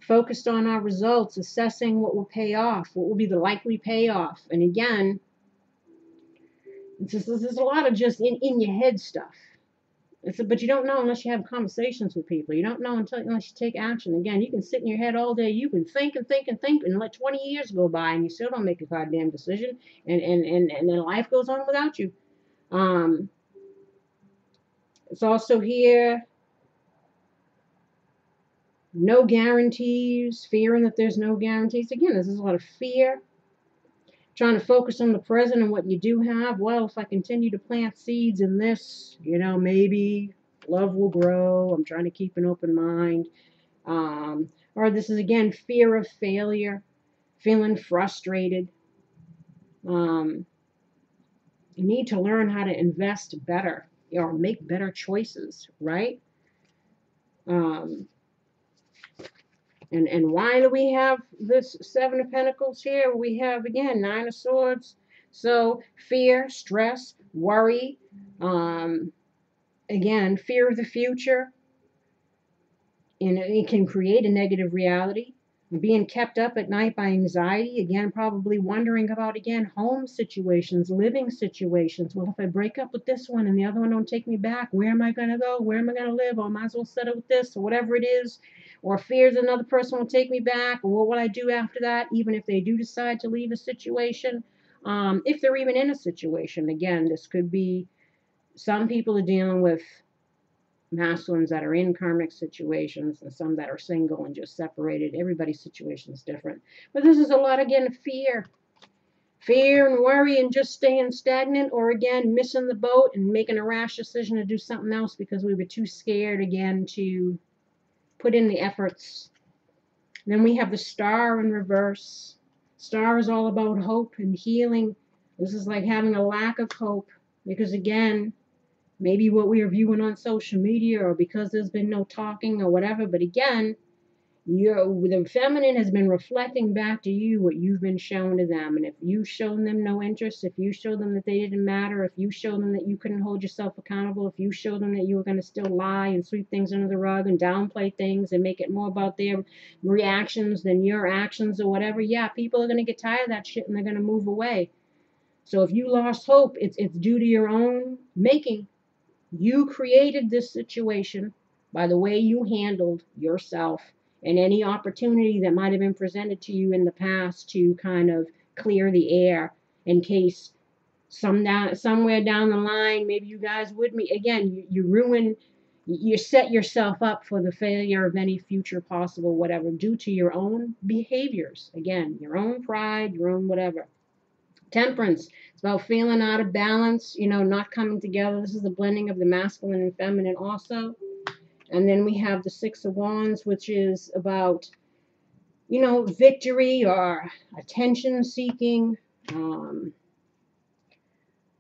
Focused on our results, assessing what will pay off, what will be the likely payoff. And again, there's a lot of just in your head stuff. But you don't know unless you have conversations with people. You don't know unless you take action. Again, you can sit in your head all day. You can think and think and think and let 20 years go by, and you still don't make a goddamn decision. And then life goes on without you. It's also here, no guarantees, fearing that there's no guarantees. Again, there's a lot of fear. Trying to focus on the present and what you do have. Well, if I continue to plant seeds in this, you know, maybe love will grow. I'm trying to keep an open mind. Or this is, again, fear of failure, feeling frustrated. You need to learn how to invest better or make better choices, right? And why do we have this Seven of Pentacles here? We have, again, Nine of Swords. So fear, stress, worry. Again, fear of the future. And it can create a negative reality. Being kept up at night by anxiety. Again, probably wondering about, again, home situations, living situations. Well, if I break up with this one and the other one don't take me back, where am I going to go? Where am I going to live? Or I might as well settle with this, or whatever it is. Or fears another person will take me back, or what will I do after that, even if they do decide to leave a situation, if they're even in a situation. Again, this could be, some people are dealing with masculines that are in karmic situations, and some that are single and just separated. Everybody's situation is different. But this is a lot, again, fear. fear and worry and just staying stagnant, or again, missing the boat and making a rash decision to do something else because we were too scared again to put in the efforts. Then we have the star in reverse. Star is all about hope and healing. This is like having a lack of hope because, again, maybe what we are viewing on social media or because there's been no talking or whatever, but again, the feminine has been reflecting back to you what you've been showing to them. And if you've shown them no interest, if you show them that they didn't matter, if you show them that you couldn't hold yourself accountable, if you show them that you were going to still lie and sweep things under the rug and downplay things and make it more about their reactions than your actions or whatever, yeah, people are going to get tired of that shit and they're going to move away. So if you lost hope, it's due to your own making. You created this situation by the way you handled yourself and any opportunity that might have been presented to you in the past to kind of clear the air in case somewhere down the line, maybe you guys would meet. Again, you set yourself up for the failure of any future possible whatever due to your own behaviors. Again, your own pride, your own whatever. Temperance. It's about feeling out of balance, not coming together. This is the blending of the masculine and feminine also. And then we have the Six of Wands, which is about, victory or attention seeking.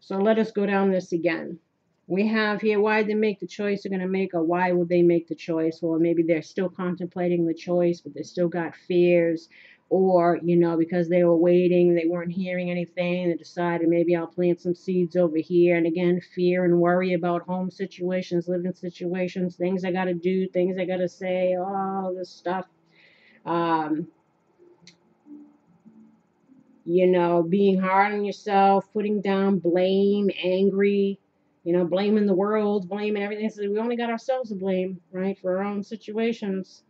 So let us go down this again. We have here, why did they make the choice they're going to make, or why would they make the choice? Well, maybe they're still contemplating the choice, but they still got fears. Or, because they were waiting, they weren't hearing anything, they decided maybe I'll plant some seeds over here. And again, fear and worry about home situations, living situations, things I got to do, things I got to say, all this stuff. Being hard on yourself, putting down blame, angry, blaming the world, blaming everything. So we only got ourselves to blame, right, for our own situations.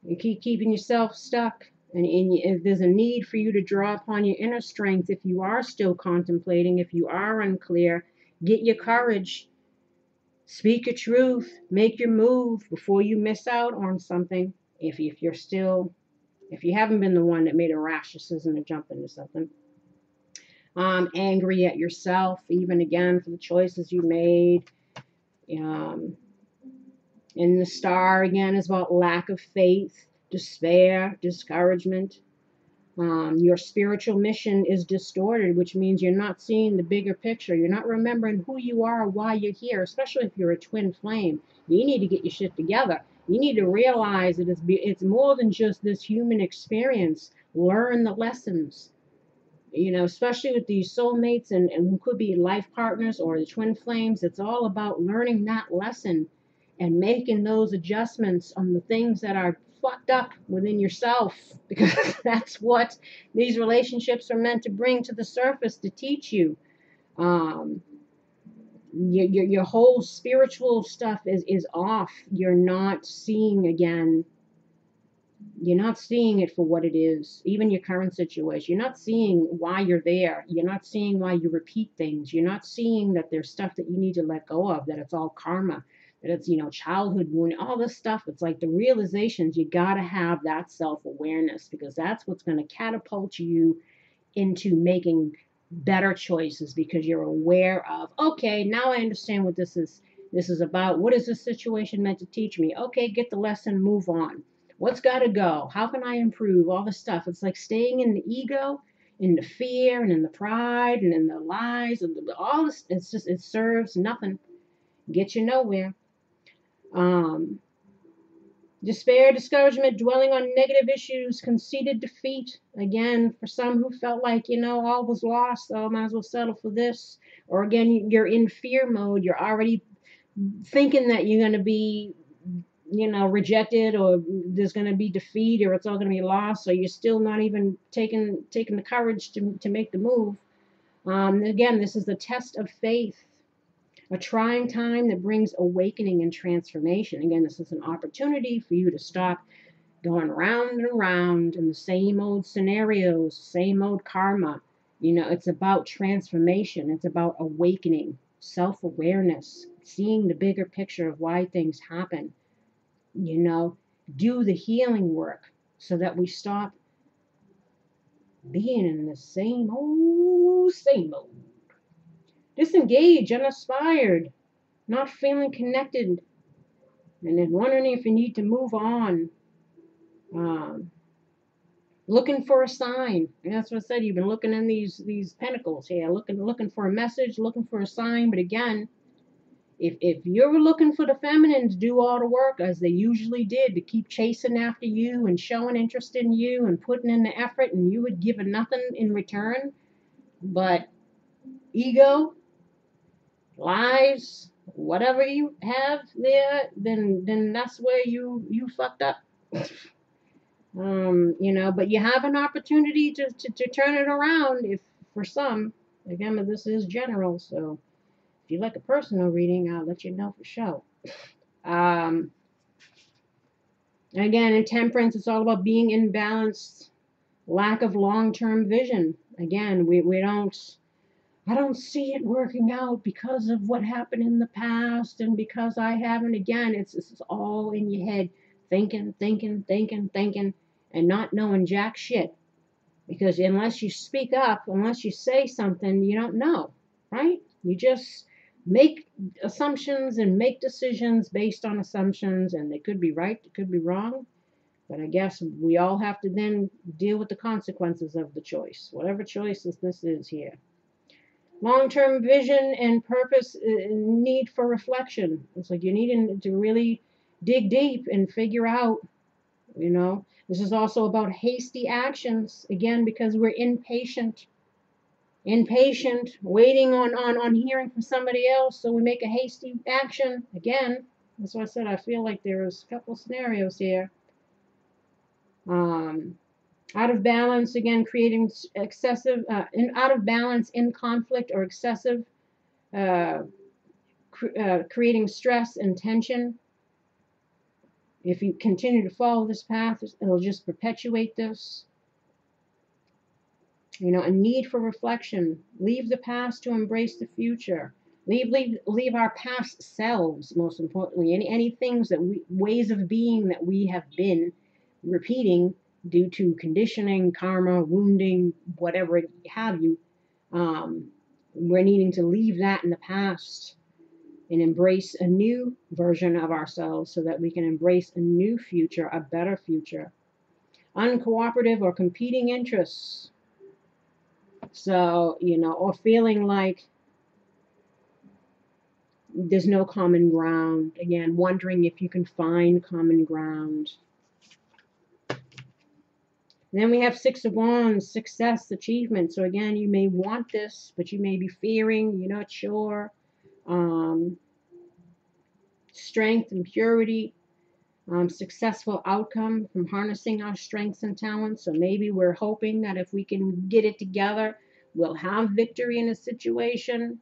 You keep keeping yourself stuck, and if there's a need for you to draw upon your inner strength, if you are still contemplating, if you are unclear, get your courage, speak your truth, make your move before you miss out on something. If you haven't been the one that made a rash decision to jump into something. Angry at yourself, even again, for the choices you made. And the star, again, is about lack of faith, despair, discouragement. Your spiritual mission is distorted, which means you're not seeing the bigger picture. You're not remembering who you are, why you're here, especially if you're a twin flame. You need to get your shit together. You need to realize that it's more than just this human experience. Learn the lessons. Especially with these soulmates and who could be life partners or the twin flames. It's all about learning that lesson and making those adjustments on the things that are fucked up within yourself, because that's what these relationships are meant to bring to the surface, to teach you. Your whole spiritual stuff is off. You're not seeing it for what it is. Even your current situation, you're not seeing why you're there. You're not seeing why you repeat things. You're not seeing that there's stuff that you need to let go of, that it's all karma, that it's, childhood wound, all this stuff. It's like the realizations. You got to have that self-awareness, because that's what's going to catapult you into making better choices, because you're aware of, okay, now I understand what this is about. What is this situation meant to teach me? Okay, get the lesson, move on. What's got to go? How can I improve? All this stuff. It's like staying in the ego, in the fear, and in the pride, and in the lies, and all this. It serves nothing. Get you nowhere. Despair, discouragement, dwelling on negative issues, conceited defeat. Again, for some who felt like, all was lost, so I might as well settle for this. Or again, you're in fear mode. You're already thinking that you're going to be, rejected, or there's going to be defeat, or it's all going to be lost. So you're still not even taking the courage to make the move. Again, this is the test of faith. A trying time that brings awakening and transformation. Again, this is an opportunity for you to stop going round and round in the same old scenarios, same old karma. It's about transformation. It's about awakening, self-awareness, seeing the bigger picture of why things happen. Do the healing work so that we stop being in the same old, same old. Disengaged, uninspired, not feeling connected, and then wondering if you need to move on. Um, Looking for a sign. And that's what I said. You've been looking in these pentacles here, looking for a message, looking for a sign. But again, if you're looking for the feminine to do all the work as they usually did, to keep chasing after you and showing interest in you and putting in the effort, and you would give nothing in return but ego, lies, whatever you have there, then that's where you fucked up. But you have an opportunity to turn it around if for some. Again, but this is general, so if you like a personal reading, I'll let you know for sure. Um, Again, in temperance, it's all about being in balance, lack of long-term vision. Again, we don't, I don't see it working out because of what happened in the past and because I haven't. Again, it's all in your head, thinking, and not knowing jack shit. Because unless you speak up, unless you say something, you don't know, right? You just make assumptions and make decisions based on assumptions, and they could be right, they could be wrong. But I guess we all have to then deal with the consequences of the choice, whatever choices this is here. Long-term vision and purpose, need for reflection. It's like you need to really dig deep and figure out, This is also about hasty actions, again, because we're impatient, waiting on hearing from somebody else, so we make a hasty action. Again, that's why I said I feel like there's a couple scenarios here. Out of balance, again, creating excessive, out of balance in conflict or excessive, creating stress and tension. If you continue to follow this path, it'll just perpetuate this. A need for reflection. Leave the past to embrace the future. Leave our past selves, most importantly. Any things ways of being that we have been repeating due to conditioning, karma, wounding, whatever have you. We're needing to leave that in the past and embrace a new version of ourselves so that we can embrace a new future, a better future. Uncooperative or competing interests. So, or feeling like there's no common ground. Again, wondering if you can find common ground. Then we have Six of Wands, success, achievement. So again, you may want this, but you may be fearing, you're not sure. Strength and purity. Successful outcome from harnessing our strengths and talents. So maybe we're hoping that if we can get it together, we'll have victory in a situation,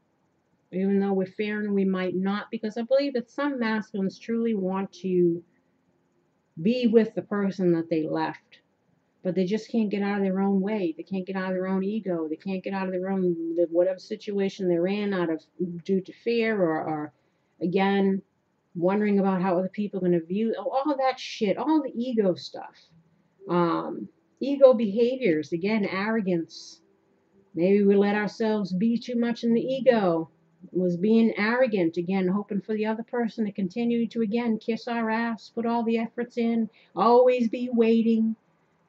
even though we're fearing we might not, because I believe that some masculines truly want to be with the person that they left, but they just can't get out of their own way. They can't get out of their own ego. They can't get out of their own, whatever situation they're in, due to fear or again, wondering about how other people are going to view all of that shit, all the ego stuff. Ego behaviors, again, arrogance. Maybe we let ourselves be too much in the ego. Was being arrogant, again, hoping for the other person to continue to, again, kiss our ass, put all the efforts in, always be waiting,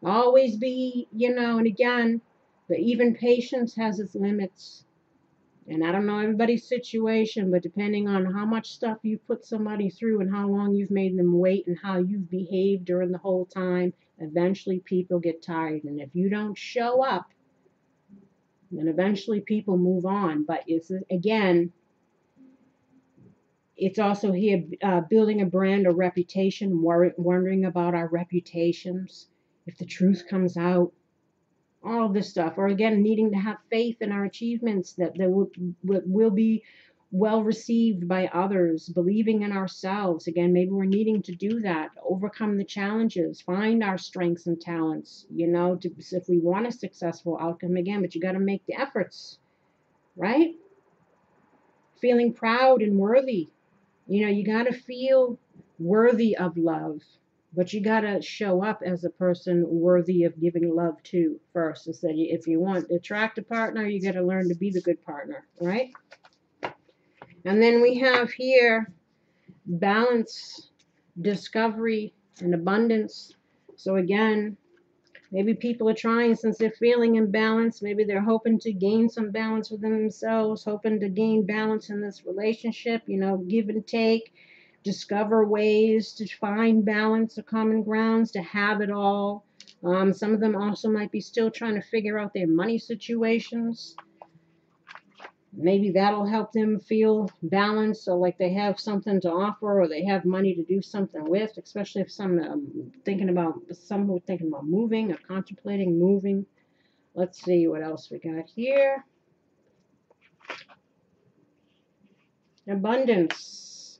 always be, and again, but even patience has its limits. And I don't know everybody's situation, but depending on how much stuff you put somebody through and how long you've made them wait and how you've behaved during the whole time, eventually people get tired. And if you don't show up, then eventually people move on. But it's, again, it's also here building a brand or reputation, wondering about our reputations. If the truth comes out, all of this stuff, or again, needing to have faith in our achievements, that will be well received by others, believing in ourselves. Again, maybe we're needing to do that, overcome the challenges, find our strengths and talents, if we want a successful outcome, again, but you got to make the efforts, right? Feeling proud and worthy. You got to feel worthy of love. But you got to show up as a person worthy of giving love to first. Instead, if you want to attract a partner, you got to learn to be the good partner, right? And then we have here balance, discovery, and abundance. So again, maybe people are trying, since they're feeling imbalanced, maybe they're hoping to gain some balance within themselves, hoping to gain balance in this relationship, give and take, discover ways to find balance or common grounds, to have it all. Some of them also might be still trying to figure out their money situations. Maybe that'll help them feel balanced, so like they have something to offer or they have money to do something with, especially if some thinking about moving or contemplating moving. Let's see what else we got here. Abundance.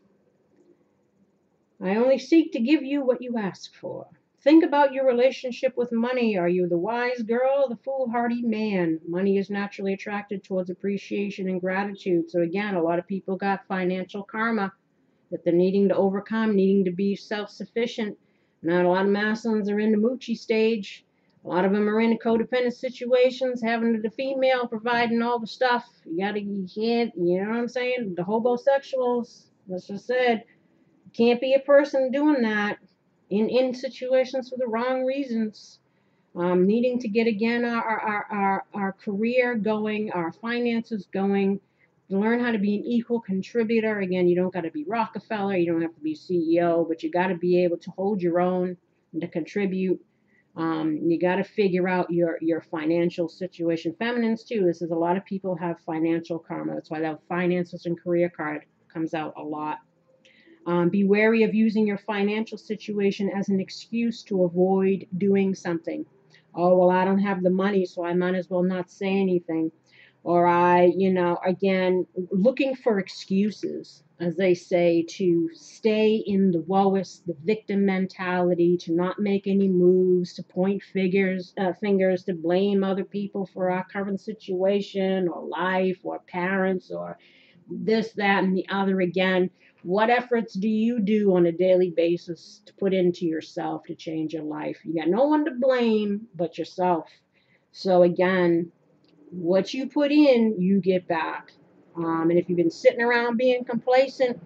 I only seek to give you what you ask for. Think about your relationship with money. Are you the wise girl or the foolhardy man? Money is naturally attracted towards appreciation and gratitude. So again, a lot of people got financial karma that they're needing to overcome, needing to be self-sufficient. Not a lot of masculines are in the moochie stage. A lot of them are in codependent situations, having the female providing all the stuff. You can't, you know what I'm saying? The homosexuals, that's just said, can't be a person doing that in situations for the wrong reasons. Needing to get again our career going, our finances going, learn how to be an equal contributor. Again, you don't got to be Rockefeller, you don't have to be CEO, but you got to be able to hold your own and to contribute. You got to figure out your financial situation. Feminines too. This is a lot of people have financial karma. That's why that finances and career card comes out a lot. Be wary of using your financial situation as an excuse to avoid doing something. Oh, well, I don't have the money, so I might as well not say anything. Or again, looking for excuses, as they say, to stay in the lowest, the victim mentality, to not make any moves, to point fingers, to blame other people for our current situation or life or parents or this, that, and the other. Again, what efforts do you do on a daily basis to put into yourself to change your life? You got no one to blame but yourself. So again, what you put in, you get back. And if you've been sitting around being complacent,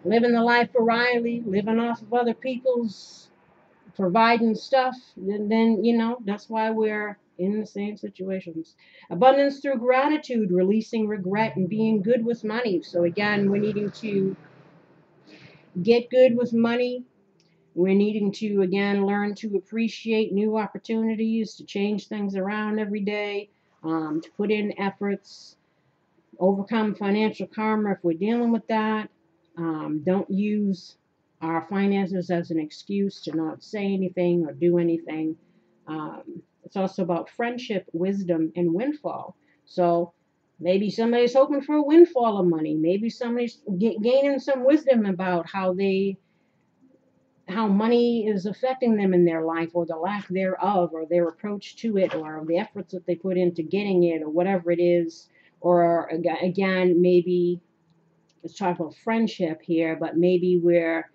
living the life of Riley, living off of other people's providing stuff, then that's why we're in the same situations. Abundance through gratitude, releasing regret, and being good with money. So again, we're needing to get good with money. We're needing to, again, learn to appreciate new opportunities, to change things around every day, to put in efforts, overcome financial karma if we're dealing with that. Don't use our finances as an excuse to not say anything or do anything. It's also about friendship, wisdom, and windfall. So maybe somebody's hoping for a windfall of money. Maybe somebody's gaining some wisdom about how money is affecting them in their life, or the lack thereof, or their approach to it, or the efforts that they put into getting it, or whatever it is. Or again, maybe let's talk about friendship here, but maybe we're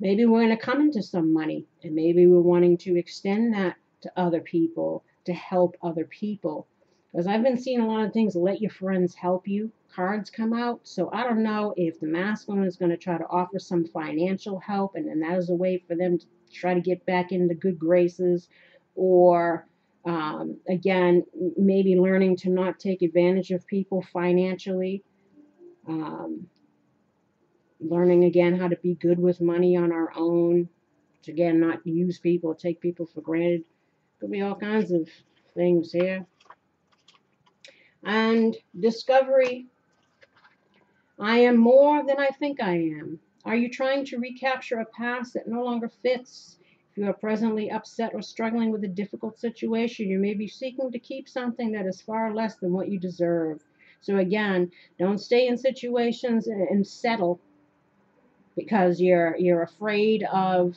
going to come into some money, and maybe we're wanting to extend that to other people, to help other people. Because I've been seeing a lot of things, let your friends help you, cards come out. So I don't know if the masculine is going to try to offer some financial help, and then that is a way for them to try to get back into good graces, or again, maybe learning to not take advantage of people financially. Learning again how to be good with money on our own, to again not use people, take people for granted. Could be all kinds of things here. And discovery. I am more than I think I am. Are you trying to recapture a past that no longer fits? If you are presently upset or struggling with a difficult situation, you may be seeking to keep something that is far less than what you deserve. So again, don't stay in situations and settle because you're afraid of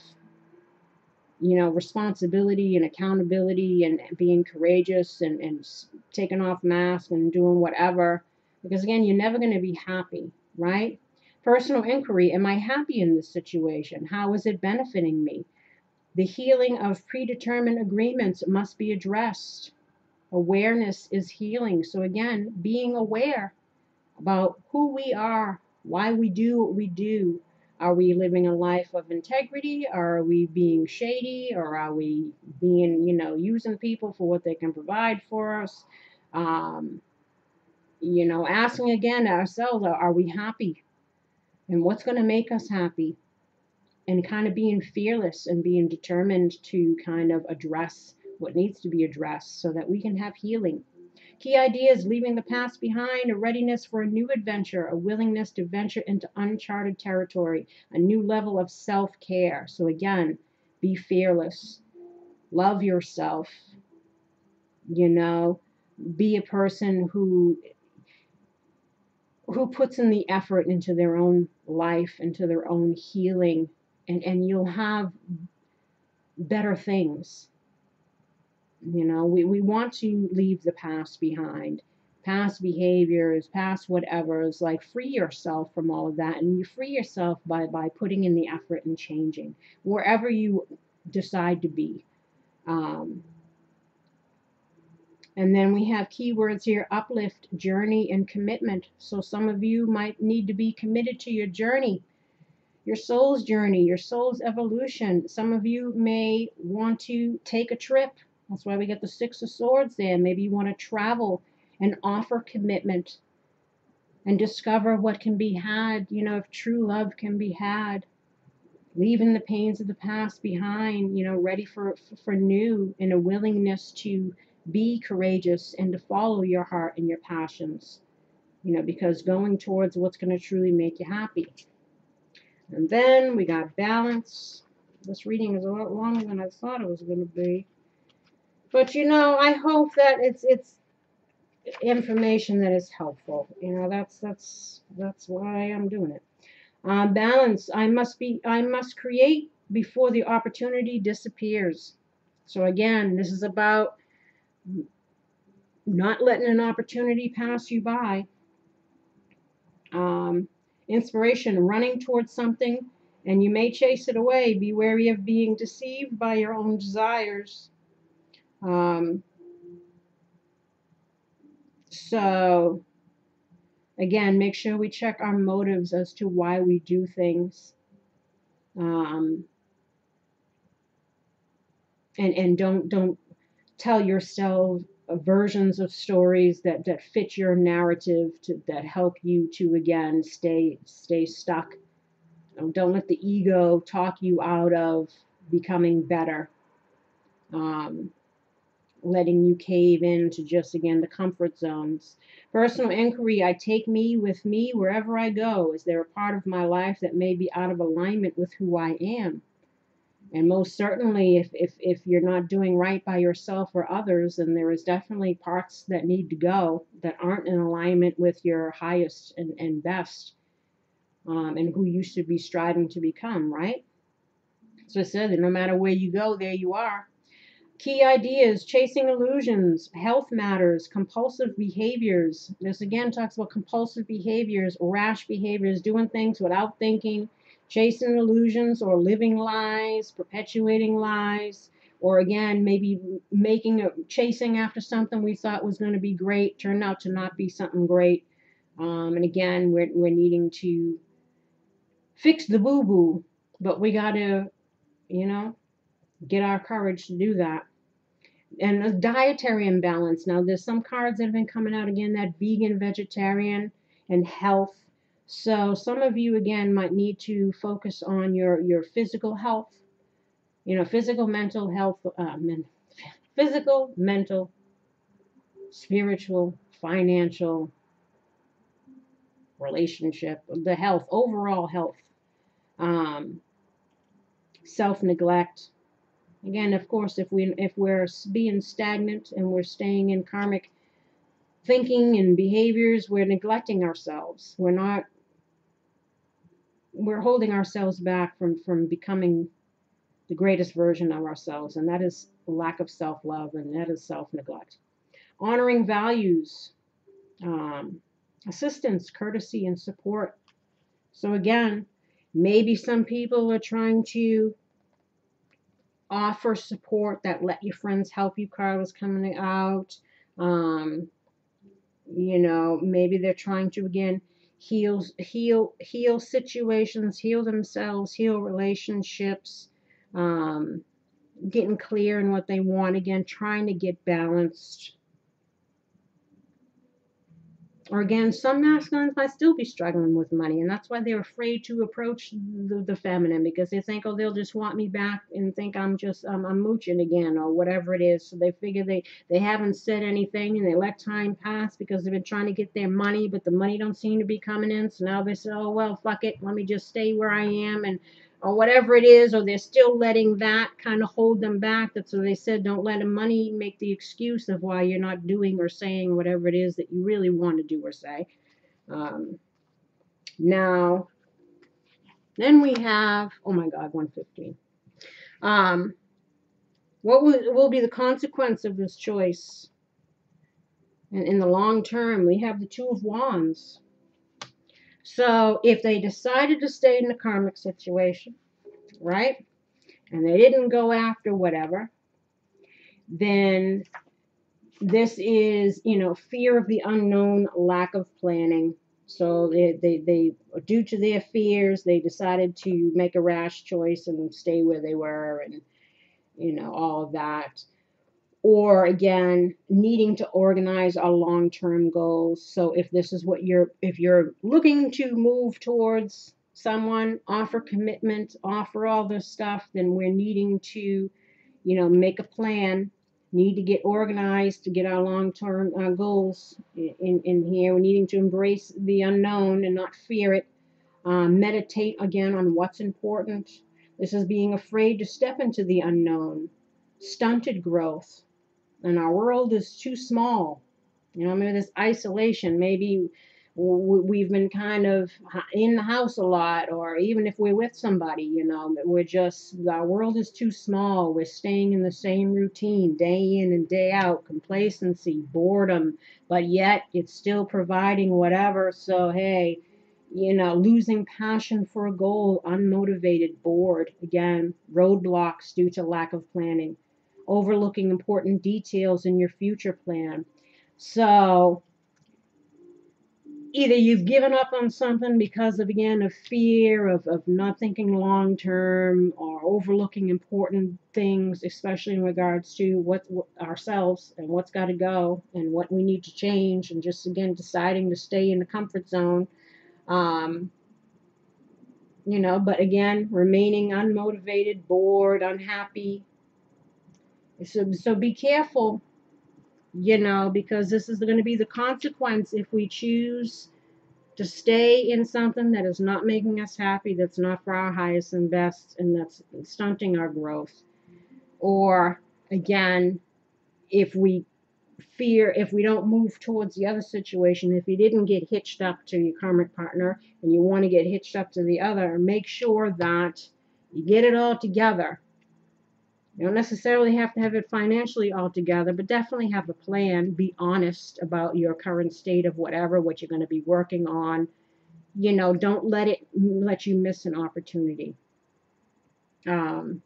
responsibility and accountability and being courageous and taking off masks and doing whatever, because again, you're never going to be happy, right? Personal inquiry, am I happy in this situation? How is it benefiting me? The healing of predetermined agreements must be addressed. Awareness is healing. So again, being aware about who we are, why we do what we do. Are we living a life of integrity? Are we being shady? Or are we being, using people for what they can provide for us? Um, Asking again ourselves, are we happy? And what's going to make us happy? And kind of being fearless and being determined to kind of address what needs to be addressed so that we can have healing. Key ideas: leaving the past behind, a readiness for a new adventure, a willingness to venture into uncharted territory, a new level of self-care. So again, be fearless, love yourself, be a person who puts in the effort into their own life, into their own healing, and you'll have better things. We want to leave the past behind, past behaviors, past whatever's, like, free yourself from all of that. And you free yourself by putting in the effort and changing wherever you decide to be. And then we have keywords here: uplift, journey, and commitment. So some of you might need to be committed to your journey, your soul's journey, your soul's evolution. Some of you may want to take a trip. That's why we get the Six of Swords there. Maybe you want to travel and offer commitment and discover what can be had, if true love can be had. Leaving the pains of the past behind, ready for new, and a willingness to be courageous and to follow your heart and your passions, because going towards what's going to truly make you happy. And then we got balance. This reading is a lot longer than I thought it was going to be. But, I hope that it's information that is helpful. That's why I'm doing it. Balance. I must create before the opportunity disappears. So again, this is about not letting an opportunity pass you by. Inspiration, running towards something, and you may chase it away. Be wary of being deceived by your own desires. So again, make sure we check our motives as to why we do things. And don't tell yourself versions of stories that fit your narrative, that help you to, again, stay stuck. Don't let the ego talk you out of becoming better, letting you cave into just, again, the comfort zones. Personal inquiry. I take me with me wherever I go. Is there a part of my life that may be out of alignment with who I am? And most certainly, if you're not doing right by yourself or others, then there is definitely parts that need to go, that aren't in alignment with your highest and best, and who you should be striving to become, right? So I said that no matter where you go, there you are. Key ideas: chasing illusions, health matters, compulsive behaviors. This again talks about compulsive behaviors, rash behaviors, doing things without thinking, chasing illusions or living lies, perpetuating lies, or again, maybe chasing after something we thought was going to be great, turned out to not be something great. And again, we're needing to fix the boo-boo, but we got to, get our courage to do that. And a dietary imbalance. Now, there's some cards that have been coming out again, that vegan, vegetarian, and health. So some of you, again, might need to focus on your physical health, physical, mental health, physical, mental, spiritual, financial, relationship, the health, overall health, self-neglect. Again, of course, if we're being stagnant and we're staying in karmic thinking and behaviors, we're neglecting ourselves. We're holding ourselves back from becoming the greatest version of ourselves, and that is lack of self-love, and that is self-neglect. Honoring values, assistance, courtesy, and support. So again, maybe some people are trying to offer support, that let your friends help you card was coming out. Um, you know, maybe they're trying to again heal situations, heal themselves, heal relationships, um, getting clear in what they want, again trying to get balanced. Or again, some masculines might still be struggling with money, and that's why they're afraid to approach the feminine, because they think, oh, they'll just want me back and think I'm just I'm mooching again or whatever it is. So they figure they haven't said anything and they let time pass because they've been trying to get their money, but the money don't seem to be coming in. So now they say, oh well, fuck it, let me just stay where I am, and or whatever it is, or they're still letting that kind of hold them back. That's what they said, don't let money make the excuse of why you're not doing or saying whatever it is that you really want to do or say. Now, then we have, oh my God, 115. What will be the consequence of this choice? And in the long term, we have the Two of Wands. So if they decided to stay in the karmic situation, right, and they didn't go after whatever, then this is, you know, fear of the unknown, lack of planning. So they due to their fears, they decided to make a rash choice and stay where they were, and you know, all of that. Or again, needing to organize our long-term goals. So if this is what if you're looking to move towards someone, offer commitment, offer all this stuff, then we're needing to, you know, make a plan, need to get organized to get our long-term goals in here. We're needing to embrace the unknown and not fear it. Meditate again on what's important. This is being afraid to step into the unknown. Stunted growth. And our world is too small. You know, maybe this isolation, maybe we've been kind of in the house a lot, or even if we're with somebody, you know, our world is too small. We're staying in the same routine day in and day out, complacency, boredom, but yet it's still providing whatever. So, hey, you know, losing passion for a goal, unmotivated, bored, again, roadblocks due to lack of planning, overlooking important details in your future plan. So either you've given up on something because of, again, of fear of not thinking long term, or overlooking important things, especially in regards to what ourselves and what's got to go and what we need to change, and just again deciding to stay in the comfort zone. You know, but again, remaining unmotivated, bored, unhappy. So be careful, you know, because this is going to be the consequence if we choose to stay in something that is not making us happy, that's not for our highest and best, and that's stunting our growth. Or again, if we don't move towards the other situation, if you didn't get hitched up to your karmic partner and you want to get hitched up to the other, make sure that you get it all together. You don't necessarily have to have it financially all together, but definitely have a plan. Be honest about your current state of whatever, what you're going to be working on. You know, don't let you miss an opportunity. And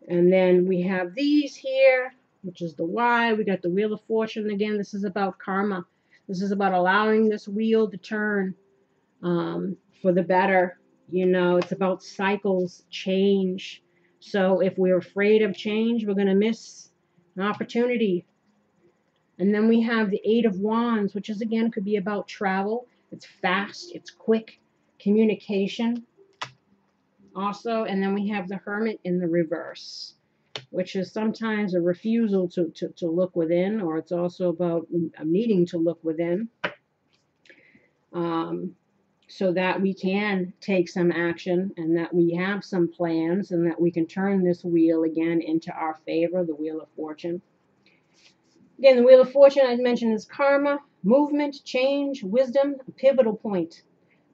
then we have these here, which is the Y. We got the Wheel of Fortune again. This is about karma. This is about allowing this wheel to turn for the better. You know, it's about cycles, change. So if we're afraid of change, we're going to miss an opportunity. And then we have the Eight of Wands, which is, again, could be about travel. It's fast, it's quick, communication also. And then we have the Hermit in the reverse, which is sometimes a refusal to look within, or it's also about needing to look within. So that we can take some action, and that we have some plans, and that we can turn this wheel again into our favor, the Wheel of Fortune. Again, the Wheel of Fortune, I mentioned, is karma, movement, change, wisdom, a pivotal point,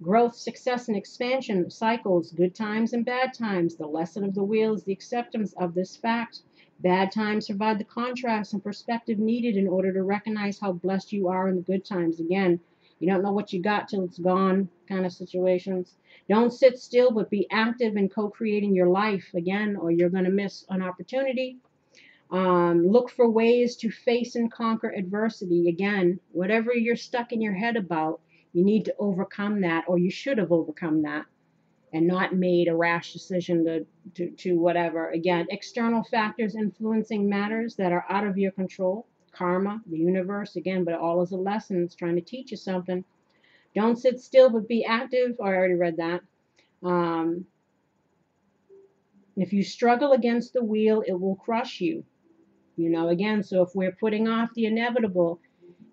growth, success, and expansion, cycles, good times and bad times. The lesson of the wheel is the acceptance of this fact. Bad times provide the contrast and perspective needed in order to recognize how blessed you are in the good times. Again, You don't know what you got till it's gone kind of situations. Don't sit still, but be active in co-creating your life again, or you're going to miss an opportunity. Look for ways to face and conquer adversity. Again, whatever you're stuck in your head about, you need to overcome that, or you should have overcome that and not made a rash decision to whatever. Again, external factors influencing matters that are out of your control. Karma, the universe, again, but all is a lesson. It's trying to teach you something. Don't sit still, but be active. Oh, I already read that. Um, if you struggle against the wheel, it will crush you. Again, so if we're putting off the inevitable,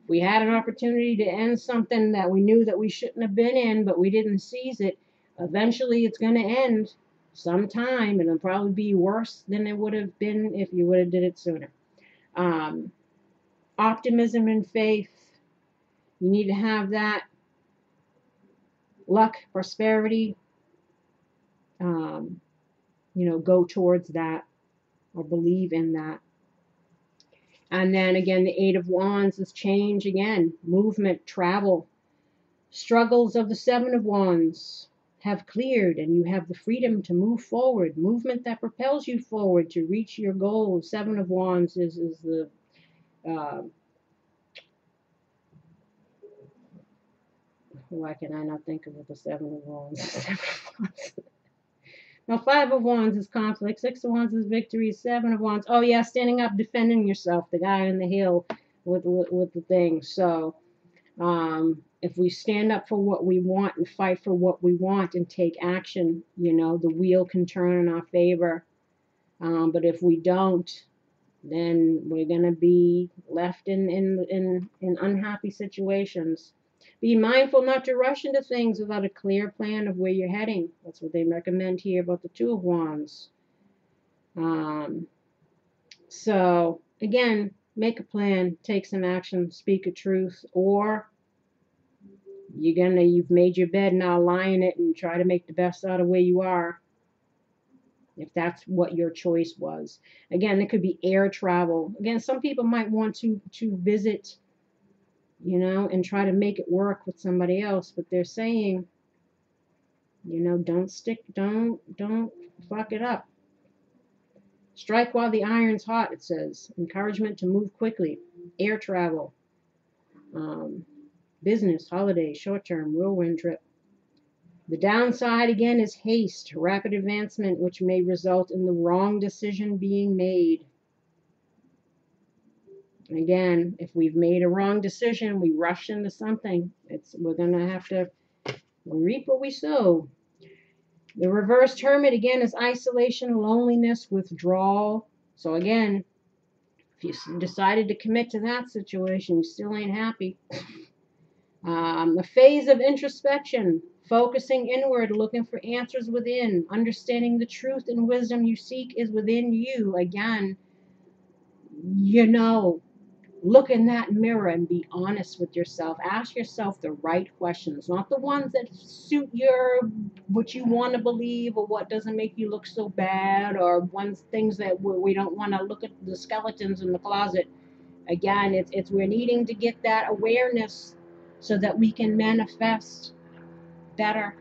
if we had an opportunity to end something that we knew that we shouldn't have been in, but we didn't seize it, eventually it's going to end sometime, and it'll probably be worse than it would have been if you would have did it sooner. Optimism and faith, you need to have that. Luck, prosperity, go towards that or believe in that. And then again, the Eight of Wands is change again, movement, travel. Struggles of the Seven of Wands have cleared, and you have the freedom to move forward. Movement that propels you forward to reach your goal. Seven of Wands is the why can I not think of it? The Seven of Wands. Now, Five of Wands is conflict. Six of Wands is victory. Seven of Wands. Oh yeah, standing up, defending yourself. The guy on the hill with the thing. So, if we stand up for what we want and fight for what we want and take action, the wheel can turn in our favor. But if we don't, then we're gonna be left in unhappy situations. Be mindful not to rush into things without a clear plan of where you're heading. That's what they recommend here about the Two of Wands. So again, make a plan, take some action, speak a truth, or you've made your bed, now lie in it and try to make the best out of where you are, if that's what your choice was. Again, it could be air travel. Again, some people might want to visit, and try to make it work with somebody else, but they're saying, don't fuck it up. Strike while the iron's hot, it says. Encouragement to move quickly. Air travel. Business, holiday, short-term, whirlwind trip. The downside, again, is haste, rapid advancement, which may result in the wrong decision being made. Again, if we've made a wrong decision, we rush into something, we're going to have to reap what we sow. The reversed hermit, again, is isolation, loneliness, withdrawal. So again, if you decided to commit to that situation, you still ain't happy. A phase of introspection, focusing inward, looking for answers within, understanding the truth and wisdom you seek is within you. Again, look in that mirror and be honest with yourself. Ask yourself the right questions, not the ones that suit what you want to believe or what doesn't make you look so bad, or things that we don't want to look at the skeletons in the closet. Again, it's we're needing to get that awareness so that we can manifest better.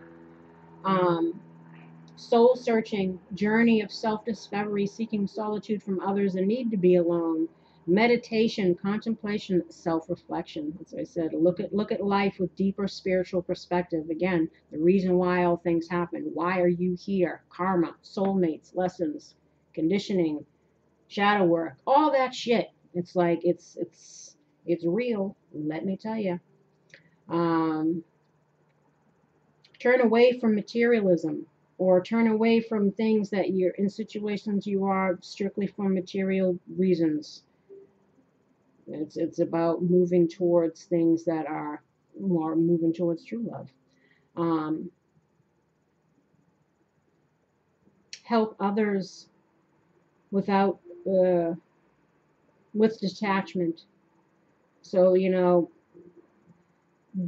Soul searching, journey of self-discovery, seeking solitude from others and need to be alone. Meditation, contemplation, self-reflection. As I said, look at life with deeper spiritual perspective. Again, the reason why all things happen. Why are you here? Karma, soulmates, lessons, conditioning, shadow work, all that shit. It's like it's real. Let me tell you. Turn away from materialism, or turn away from things that you're in situations you are strictly for material reasons. It's about moving towards things that are more moving towards true love. Help others with detachment. So,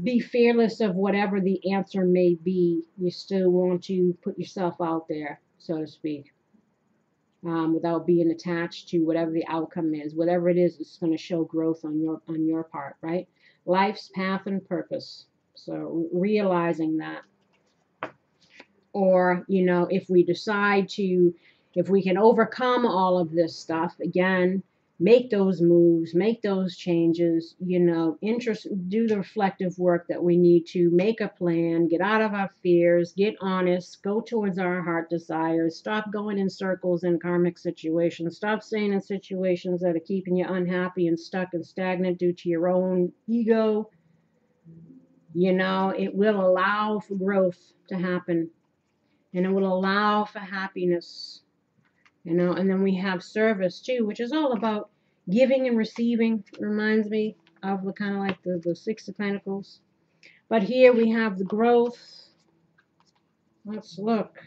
be fearless of whatever the answer may be. You still want to put yourself out there, so to speak, without being attached to whatever the outcome is. Whatever it is, it's going to show growth on your part, right? Life's path and purpose. So realizing that. Or, if we decide to, if we can overcome all of this stuff, again, make those moves, make those changes, do the reflective work that we need to, make a plan, get out of our fears, get honest, go towards our heart desires, stop going in circles in karmic situations, stop staying in situations that are keeping you unhappy and stuck and stagnant due to your own ego. It will allow for growth to happen. And it will allow for happiness, and then we have service too, which is all about giving and receiving. Reminds me of the kind of like the Six of Pentacles. But here we have the growth. Let's look.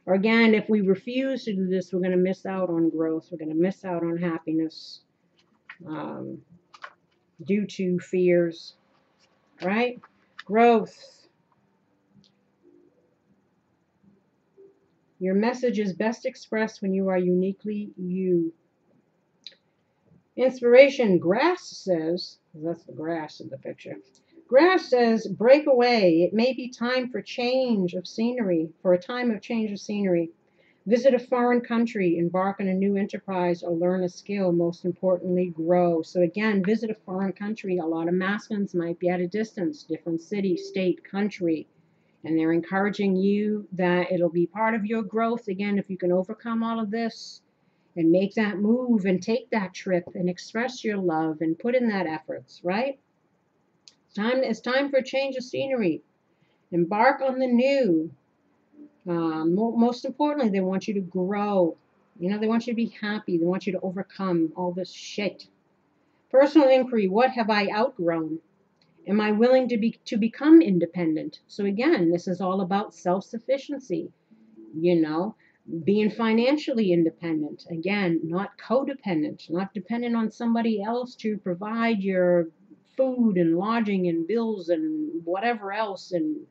Or again, if we refuse to do this, we're going to miss out on growth. We're going to miss out on happiness due to fears, right? Growth. Your message is best expressed when you are uniquely you. Inspiration. Grass says, that's the grass in the picture. Grass says, break away. It may be time for change of scenery, for a time of change of scenery. Visit a foreign country, embark on a new enterprise, or learn a skill. Most importantly, grow. So again, visit a foreign country. A lot of masculines might be at a distance, different city, state, country. And they're encouraging you that it'll be part of your growth. Again, if you can overcome all of this and make that move and take that trip and express your love and put in that efforts, right? It's time for a change of scenery. Embark on the new. Most importantly, they want you to grow. They want you to be happy. They want you to overcome all this shit. Personal inquiry. What have I outgrown? Am I willing to become independent? So again, this is all about self-sufficiency, being financially independent. Again, not codependent, not dependent on somebody else to provide your food and lodging and bills and whatever else. And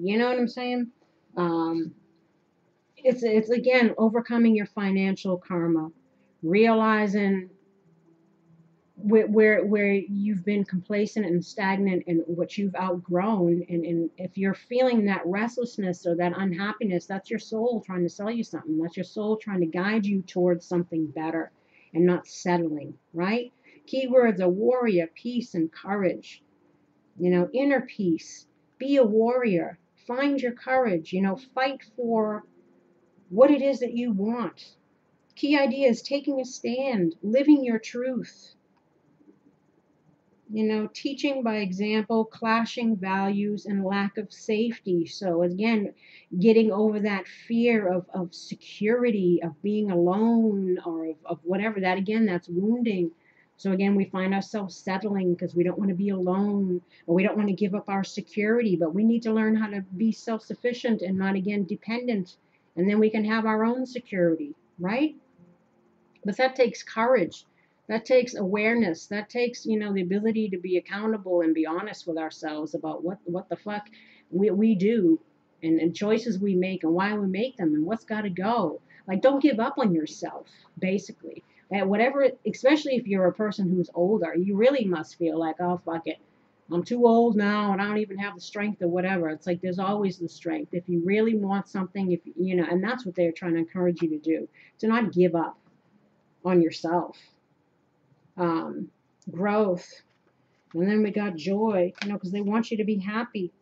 you know what I'm saying? It's again, overcoming your financial karma, realizing where you've been complacent and stagnant and what you've outgrown, and if you're feeling that restlessness or that unhappiness, that's your soul trying to sell you something. That's your soul trying to guide you towards something better and not settling, right? Keywords are warrior, peace, and courage. Inner peace. Be a warrior. Find your courage. Fight for what it is that you want. Key idea is taking a stand, living your truth. Teaching by example, clashing values, and lack of safety. So again, getting over that fear of security, of being alone, or of whatever. That again, that's wounding. So again, we find ourselves settling because we don't want to be alone, or we don't want to give up our security, but we need to learn how to be self-sufficient and not, again, dependent. And then we can have our own security, right? But that takes courage. That takes awareness. That takes, the ability to be accountable and be honest with ourselves about what the fuck we do, and choices we make and why we make them and what's got to go. Like, don't give up on yourself, basically. At whatever, especially if you're a person who's older, you really must feel like, oh, fuck it. I'm too old now and I don't even have the strength or whatever. It's like there's always the strength. If you really want something, and that's what they're trying to encourage you to do, to not give up on yourself. Growth. And then we got joy, because they want you to be happy.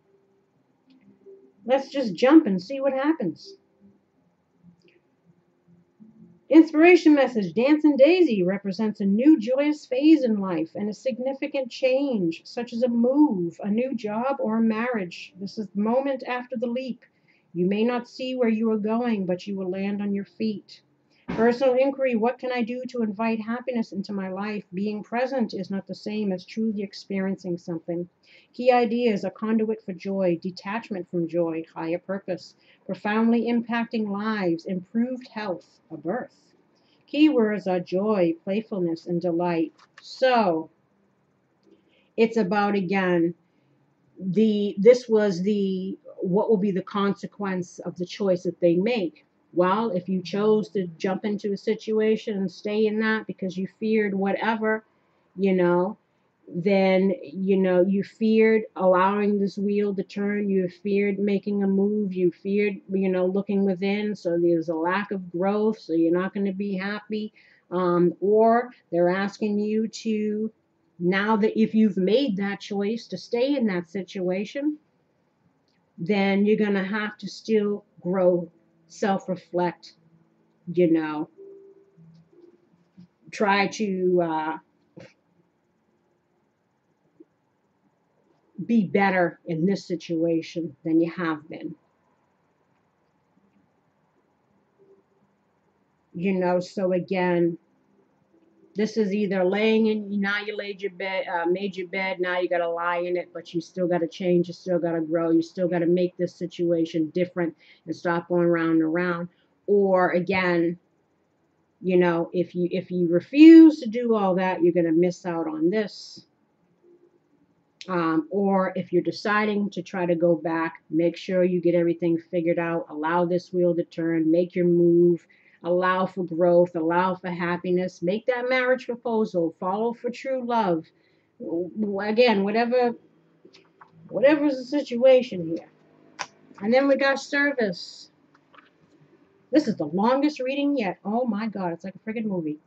Let's just jump and see what happens. Inspiration message. Dancing Daisy represents a new joyous phase in life and a significant change, such as a move, a new job, or a marriage. This is the moment after the leap. You may not see where you are going, but you will land on your feet. Personal inquiry. What can I do to invite happiness into my life? Being present is not the same as truly experiencing something. Key ideas: a conduit for joy, detachment from joy, higher purpose, profoundly impacting lives, improved health, a birth. Keywords are joy, playfulness, and delight. So it's about, again, what will be the consequence of the choice that they make. Well, if you chose to jump into a situation and stay in that because you feared whatever, then you feared allowing this wheel to turn, you feared making a move, you feared looking within, so there's a lack of growth, so you're not going to be happy. Or they're asking you to, now that if you've made that choice to stay in that situation, then you're going to have to still grow, self-reflect, try to be better in this situation than you have been. So again, this is either laying in, now you laid your bed, made your bed, now you got to lie in it, but you still got to change, you still got to grow, you still got to make this situation different and stop going round and around. Or again, if you refuse to do all that, you're going to miss out on this. Or if you're deciding to try to go back, make sure you get everything figured out, allow this wheel to turn, make your move, allow for growth, allow for happiness, make that marriage proposal, follow for true love. Again, whatever's the situation here. And then we got service. This is the longest reading yet. Oh my God, it's like a friggin' movie.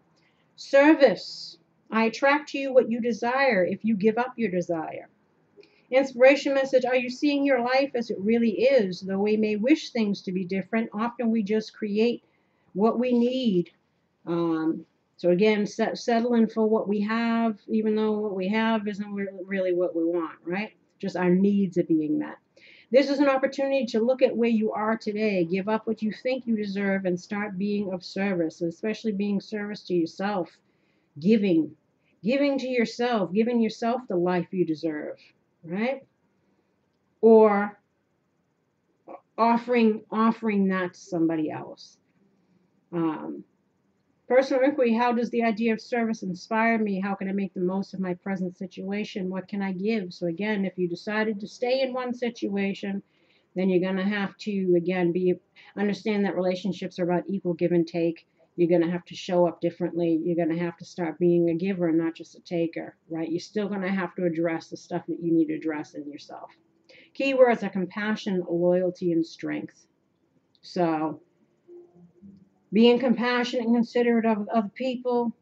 Service. I attract to you what you desire if you give up your desire. Inspiration message, are you seeing your life as it really is? Though we may wish things to be different, often we just create what we need. So again, settling for what we have, even though what we have isn't really what we want, right? Just our needs are being met. This is an opportunity to look at where you are today, give up what you think you deserve, and start being of service, especially being service to yourself, giving to yourself, giving yourself the life you deserve, right? Or offering that to somebody else. Personal inquiry, how does the idea of service inspire me? How can I make the most of my present situation? What can I give? So again, if you decided to stay in one situation, then you're going to have to, again, understand that relationships are about equal give and take. You're going to have to show up differently. You're going to have to start being a giver and not just a taker, right? You're still going to have to address the stuff that you need to address in yourself. Keywords are compassion, loyalty, and strength. So being compassionate and considerate of other people,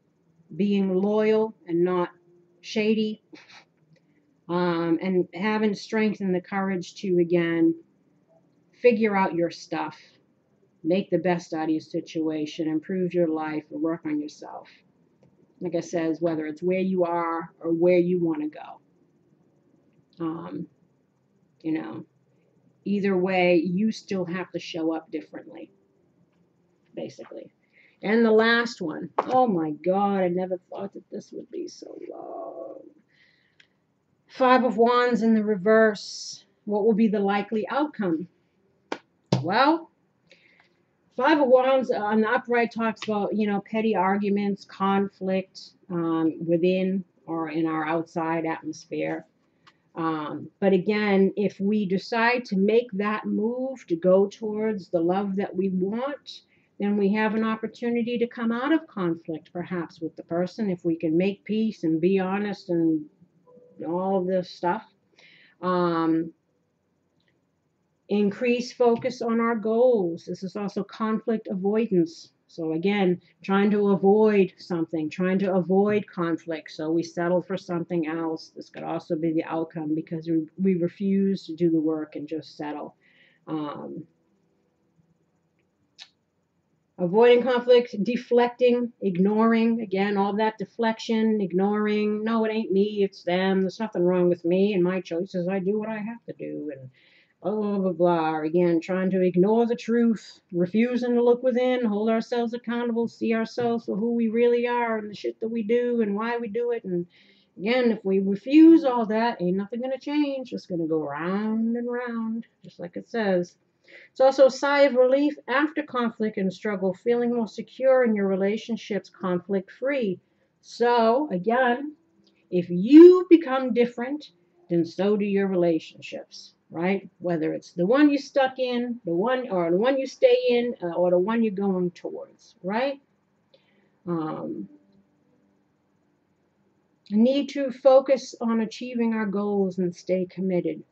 being loyal and not shady, and having strength and the courage to, again, figure out your stuff, make the best out of your situation, improve your life, or work on yourself. Like I said, whether it's where you are or where you want to go. Either way, you still have to show up differently, basically. And the last one, oh my God, I never thought that this would be so long. Five of Wands in the reverse. What will be the likely outcome? Well, Five of Wands on the upright talks about, petty arguments, conflict within or in our outside atmosphere. But again, if we decide to make that move to go towards the love that we want, then we have an opportunity to come out of conflict, perhaps, with the person, if we can make peace and be honest and all of this stuff. Increase focus on our goals. This is also conflict avoidance. So again, trying to avoid something, trying to avoid conflict. So we settle for something else. This could also be the outcome because we refuse to do the work and just settle. Avoiding conflict, deflecting, ignoring. Again, all that deflection, ignoring. No, it ain't me, it's them. There's nothing wrong with me and my choices. I do what I have to do. And blah, blah, blah. Again, trying to ignore the truth, refusing to look within, hold ourselves accountable, see ourselves for who we really are and the shit that we do and why we do it. And again, if we refuse all that, ain't nothing going to change. It's going to go round and round, just like it says. It's also a sigh of relief after conflict and struggle, feeling more secure in your relationships, conflict-free. So, again, if you become different, then so do your relationships, right? Whether it's the one you stuck in, the one you stay in, or the one you're going towards, right? Need to focus on achieving our goals and stay committed.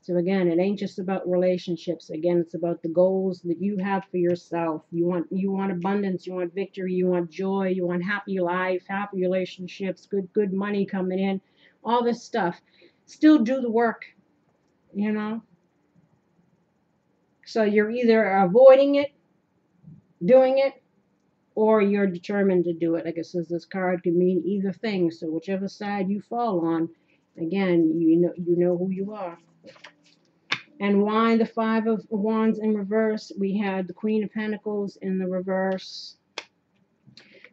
So again, it ain't just about relationships. Again, it's about the goals that you have for yourself. You want abundance, you want victory, you want joy, you want happy life, happy relationships, good money coming in, all this stuff. Still do the work, you know? So you're either avoiding it, doing it, or you're determined to do it. Like I says, this card could mean either thing. So whichever side you fall on, again, you know who you are. And why the Five of Wands in reverse? We had the Queen of Pentacles in the reverse.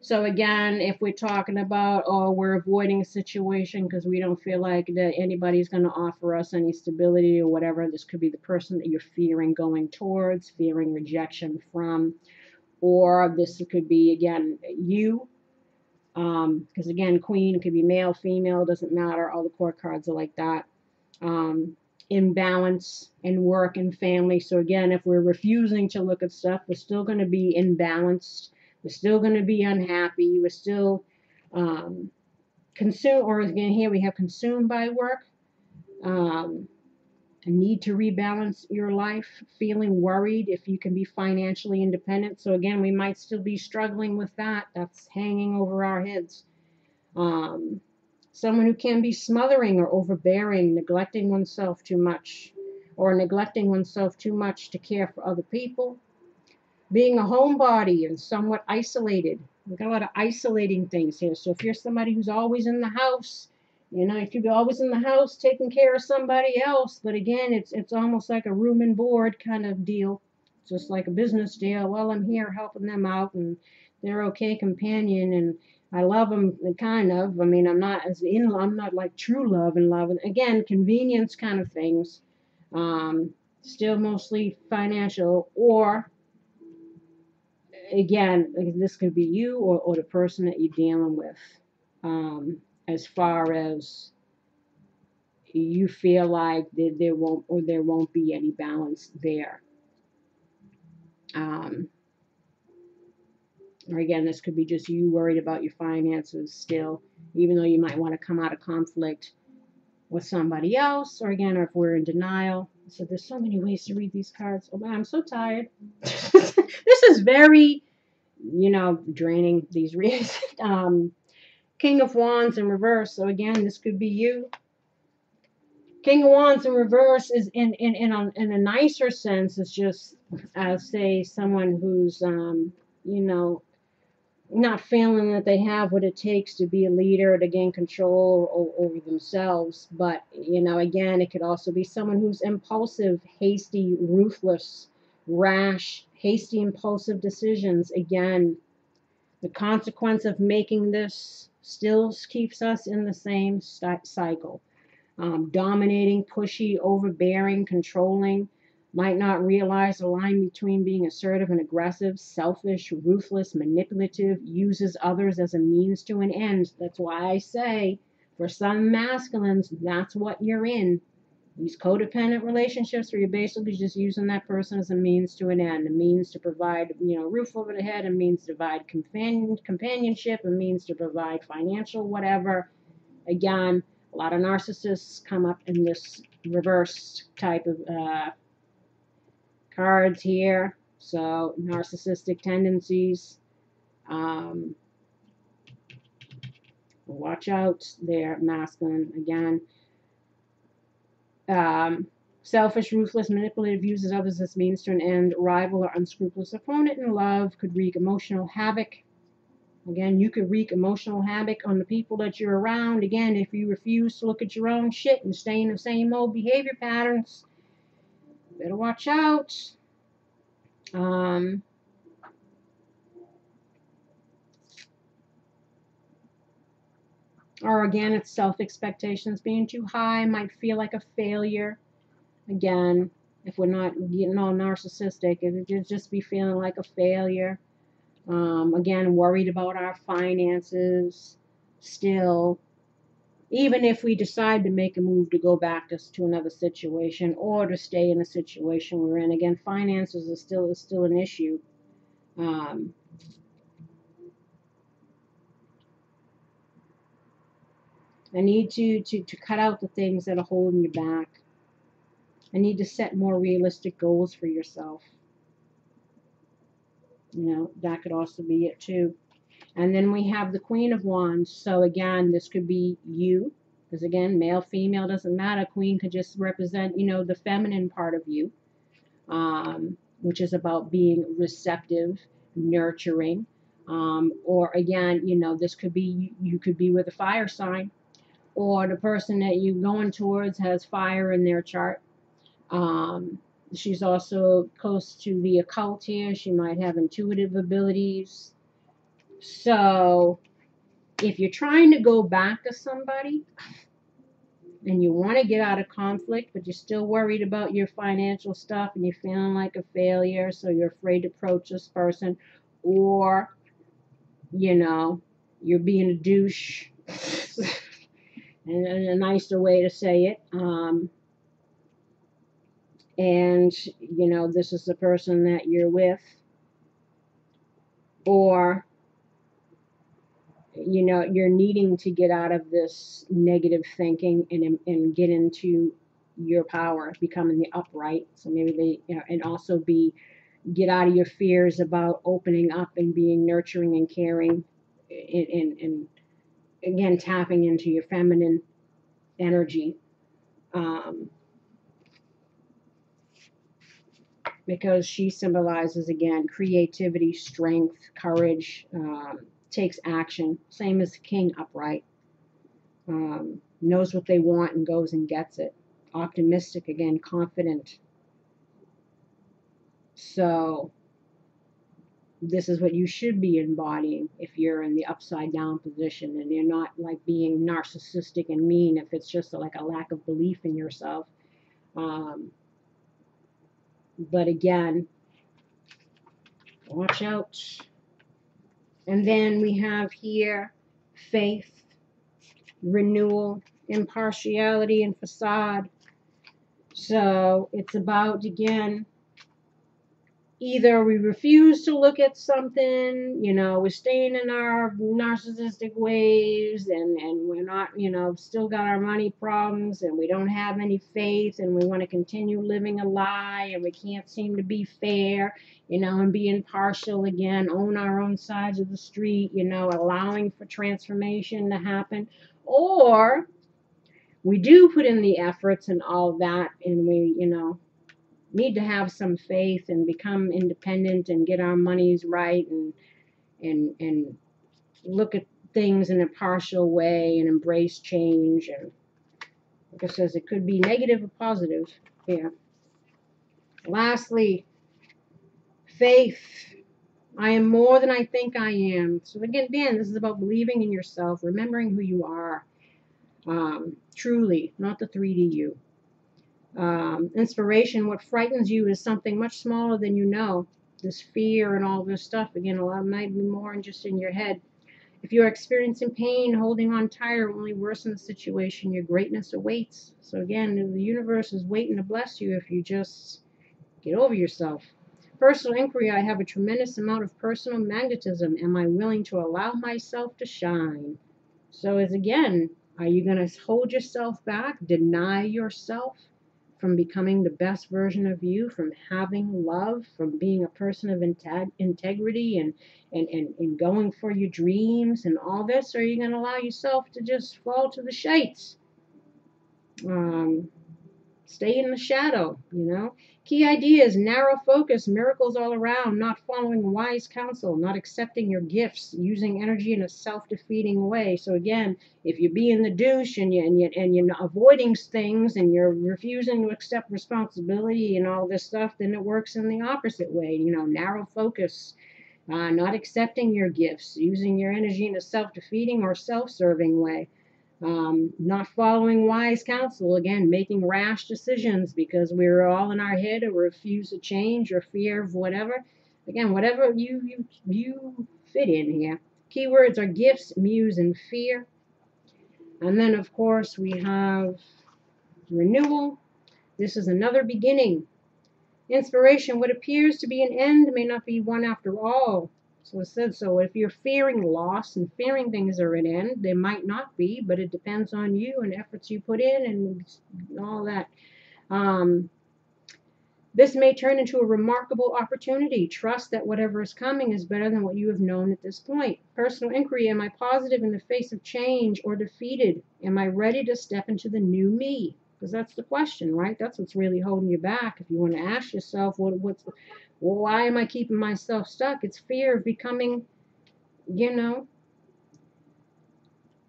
So again, if we're talking about, oh, we're avoiding a situation because we don't feel like that anybody's going to offer us any stability or whatever, this could be the person that you're fearing going towards, fearing rejection from, or this could be, again, you. Because again, Queen, it could be male, female, doesn't matter. All the court cards are like that. Imbalance in work and family. So again, if we're refusing to look at stuff, we're still going to be imbalanced. We're still going to be unhappy. We're still consumed, or again, here we have consumed by work. A need to rebalance your life, feeling worried if you can be financially independent. So again, we might still be struggling with that. That's hanging over our heads. Someone who can be smothering or overbearing, neglecting oneself too much, or neglecting oneself too much to care for other people. Being a homebody and somewhat isolated. We've got a lot of isolating things here. So if you're somebody who's always in the house, you know, if you're always in the house taking care of somebody else, but again, it's almost like a room and board kind of deal. It's just like a business deal. Well, I'm here helping them out, and they're okay companion, and I love them, kind of. I mean, I'm not like true love and love. And again, convenience kind of things. Still mostly financial, or again, this could be you or the person that you're dealing with. As far as you feel like there won't be any balance there. Or again, this could be just you worried about your finances still, even though you might want to come out of conflict with somebody else, or again, or if we're in denial. So there's so many ways to read these cards. Oh, I'm so tired. This is very, draining, these readings. King of Wands in reverse. So again, this could be you. King of Wands in reverse is in a nicer sense. It's just, say, someone who's, not feeling that they have what it takes to be a leader, to gain control over themselves. But, again, it could also be someone who's impulsive, hasty, ruthless, rash, hasty, impulsive decisions. Again, the consequence of making this still keeps us in the same cycle. Dominating, pushy, overbearing, controlling. Might not realize the line between being assertive and aggressive, selfish, ruthless, manipulative, uses others as a means to an end. That's why I say, for some masculines, that's what you're in. These codependent relationships where you're basically just using that person as a means to an end, a means to provide, roof over the head, a means to provide companionship, a means to provide financial whatever. Again, a lot of narcissists come up in this reverse type of cards here. So narcissistic tendencies. Watch out there, masculine. Again, selfish, ruthless, manipulative, uses others as means to an end. Rival or unscrupulous opponent in love, could wreak emotional havoc. Again, you could wreak emotional havoc on the people that you're around. Again, if you refuse to look at your own shit and stay in the same old behavior patterns, better watch out. Or again, it's self-expectations being too high, might feel like a failure. Again, if we're not getting all narcissistic, it would just be feeling like a failure. Again, worried about our finances still. Even if we decide to make a move to go back to another situation, or to stay in a situation we're in, again, finances is still an issue. I need to cut out the things that are holding you back. I need to set more realistic goals for yourself. You know, that could also be it too. And then we have the Queen of Wands. So again, this could be you. Because again, male, female, doesn't matter. Queen could just represent, you know, the feminine part of you, which is about being receptive, nurturing. Or again, you know, this could be, you could be with a fire sign, or the person that you're going towards has fire in their chart. Um, she's also close to the occult here. She might have intuitive abilities. So if you're trying to go back to somebody and you want to get out of conflict, but you're still worried about your financial stuff and you're feeling like a failure, so you're afraid to approach this person, or, you know, you're being a douche, and a nicer way to say it. And, you know, this is the person that you're with, or, you know, you're needing to get out of this negative thinking and get into your power, becoming the upright. So maybe they, you know, and also get out of your fears about opening up and being nurturing and caring, and again, tapping into your feminine energy. Because she symbolizes, again, creativity, strength, courage, takes action, same as the king upright, knows what they want and goes and gets it, optimistic, again, confident. So this is what you should be embodying if you're in the upside down position, and you're not like being narcissistic and mean if it's just like a lack of belief in yourself. But again, watch out. And then we have here faith, renewal, impartiality, and facade. So it's about, again, either we refuse to look at something, you know, we're staying in our narcissistic ways, and we're not, you know, still got our money problems, and we don't have any faith, and we want to continue living a lie, and we can't seem to be fair, you know, and be impartial again, own our own sides of the street, you know, allowing for transformation to happen. Or we do put in the efforts and all that, and we, you know, need to have some faith and become independent and get our monies right, and look at things in a partial way and embrace change. And like I says, it could be negative or positive. Yeah. Lastly, faith. I am more than I think I am. So again, this is about believing in yourself, remembering who you are, truly, not the 3D you. Inspiration, what frightens you is something much smaller than you know. This fear and all this stuff, again, a lot might be more just in your head. If you're experiencing pain, holding on tighter only worsens the situation. Your greatness awaits. So again, the universe is waiting to bless you if you just get over yourself. Personal inquiry, I have a tremendous amount of personal magnetism. Am I willing to allow myself to shine? So as again, are you going to hold yourself back, deny yourself from becoming the best version of you, from having love, from being a person of integrity, and going for your dreams and all this? Or are you going to allow yourself to just fall to the shites? Stay in the shadow, you know. Key ideas: narrow focus, miracles all around, not following wise counsel, not accepting your gifts, using energy in a self-defeating way. So again, if you're being the douche and you're avoiding things and you're refusing to accept responsibility and all this stuff, then it works in the opposite way. You know, narrow focus, not accepting your gifts, using your energy in a self-defeating or self-serving way. Not following wise counsel, again, making rash decisions because we're all in our head or refuse to change or fear of whatever. Again, whatever you fit in here. Keywords are gifts, muse, and fear. And then, of course, we have renewal. This is another beginning. Inspiration, what appears to be an end may not be one after all. So it said, so if you're fearing loss and fearing things are at end, they might not be, but it depends on you and efforts you put in and all that. This may turn into a remarkable opportunity. Trust that whatever is coming is better than what you have known at this point. Personal inquiry, am I positive in the face of change or defeated? Am I ready to step into the new me? Because that's the question, right? That's what's really holding you back. If you want to ask yourself, why am I keeping myself stuck? It's fear of becoming,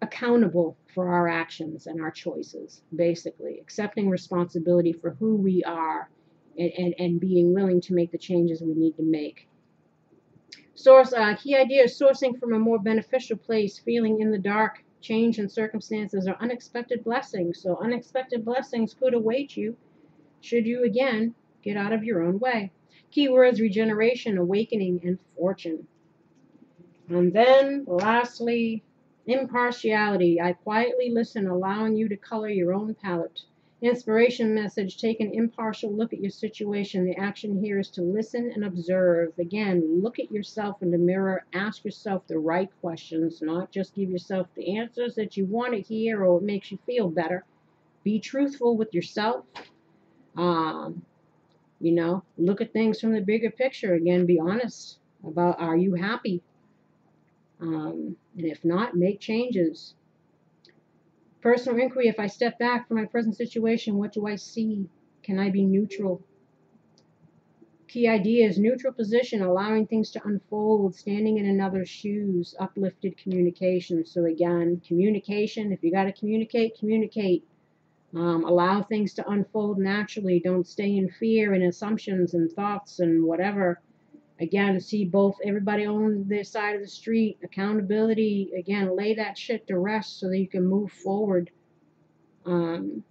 accountable for our actions and our choices, basically. Accepting responsibility for who we are and being willing to make the changes we need to make. Key idea is sourcing from a more beneficial place, feeling in the dark. Change in circumstances are unexpected blessings. So unexpected blessings could await you should you, again, get out of your own way. Keywords: regeneration, awakening, and fortune. And then, lastly, impartiality. I quietly listen, allowing you to color your own palette. Inspiration message: take an impartial look at your situation. The action here is to listen and observe. Again, look at yourself in the mirror. Ask yourself the right questions, not just give yourself the answers that you want to hear or it makes you feel better. Be truthful with yourself. Look at things from the bigger picture. Again, be honest about, are you happy? And if not, make changes. Personal inquiry: if I step back from my present situation, what do I see? Can I be neutral? Key idea is neutral position, allowing things to unfold, standing in another's shoes. Uplifted communication. So again, communication. If you got to communicate, communicate. Allow things to unfold naturally. Don't stay in fear and assumptions and thoughts and whatever. Again, see both everybody on their side of the street. Accountability. Again, lay that shit to rest so that you can move forward. And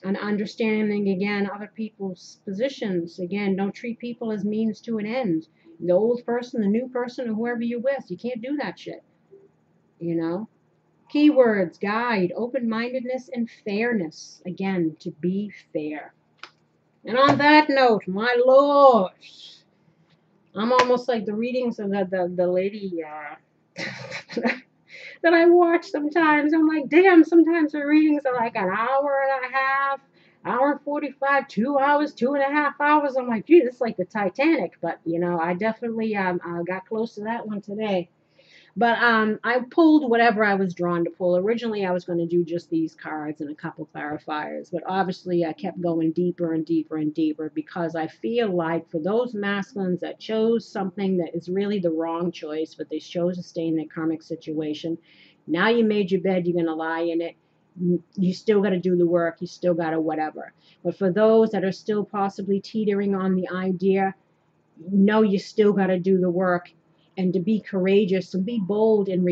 understanding, again, other people's positions. Again, don't treat people as means to an end. The old person, the new person, or whoever you're with. You can't do that shit. Keywords: guide, open-mindedness, and fairness. Again, to be fair. And on that note, my lord, I'm almost like the readings of the lady that I watch sometimes. I'm like, damn, sometimes her readings are like an hour and a half, hour and 45, 2 hours, 2.5 hours. I'm like, gee, it's like the Titanic. But, I definitely got close to that one today. But I pulled whatever I was drawn to pull. Originally, I was going to do just these cards and a couple clarifiers. But obviously, I kept going deeper and deeper and deeper because I feel like for those masculines that chose something that is really the wrong choice, but they chose to stay in their karmic situation, now you made your bed, you're going to lie in it. You still got to do the work. You still got to whatever. But for those that are still possibly teetering on the idea, no, you still got to do the work. And to be courageous and be bold in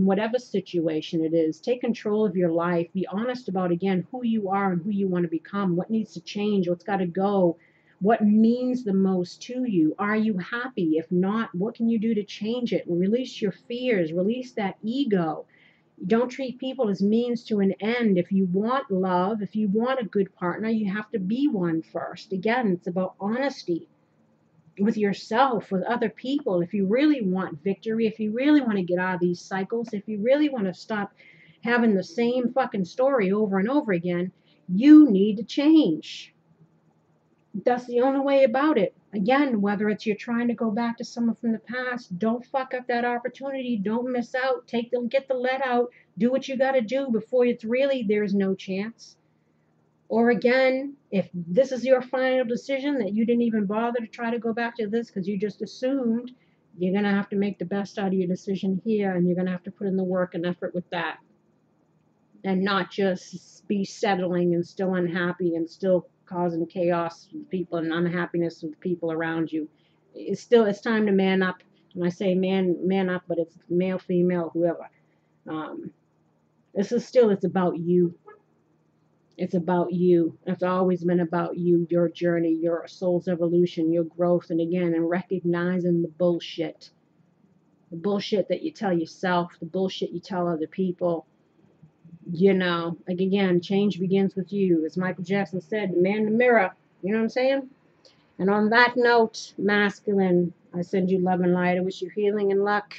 whatever situation it is. Take control of your life. Be honest about, again, who you are and who you want to become. What needs to change? What's got to go? What means the most to you? Are you happy? If not, what can you do to change it? Release your fears. Release that ego. Don't treat people as means to an end. If you want love, if you want a good partner, you have to be one first. Again, it's about honesty with yourself, with other people. If you really want victory, if you really want to get out of these cycles, if you really want to stop having the same fucking story over and over again, you need to change. That's the only way about it. Again, whether it's you're trying to go back to someone from the past, don't fuck up that opportunity. Don't miss out. Get the let out. Do what you got to do before it's really there's no chance. Or again, if this is your final decision that you didn't even bother to try to go back to this because you just assumed, you're going to have to make the best out of your decision here, and you're going to have to put in the work and effort with that. And not just be settling and still unhappy and still causing chaos with people and unhappiness with people around you. It's time to man up. When I say man up, but it's male, female, whoever. It's about you. It's about you. It's always been about you, your journey, your soul's evolution, your growth, and again, and recognizing the bullshit. The bullshit that you tell yourself, the bullshit you tell other people. Again, change begins with you. As Michael Jackson said, the man in the mirror. You know what I'm saying? And on that note, masculine, I send you love and light. I wish you healing and luck,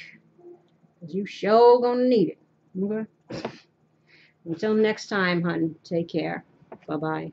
because you sure gonna need it. Okay? Until next time, hun, take care. Bye-bye.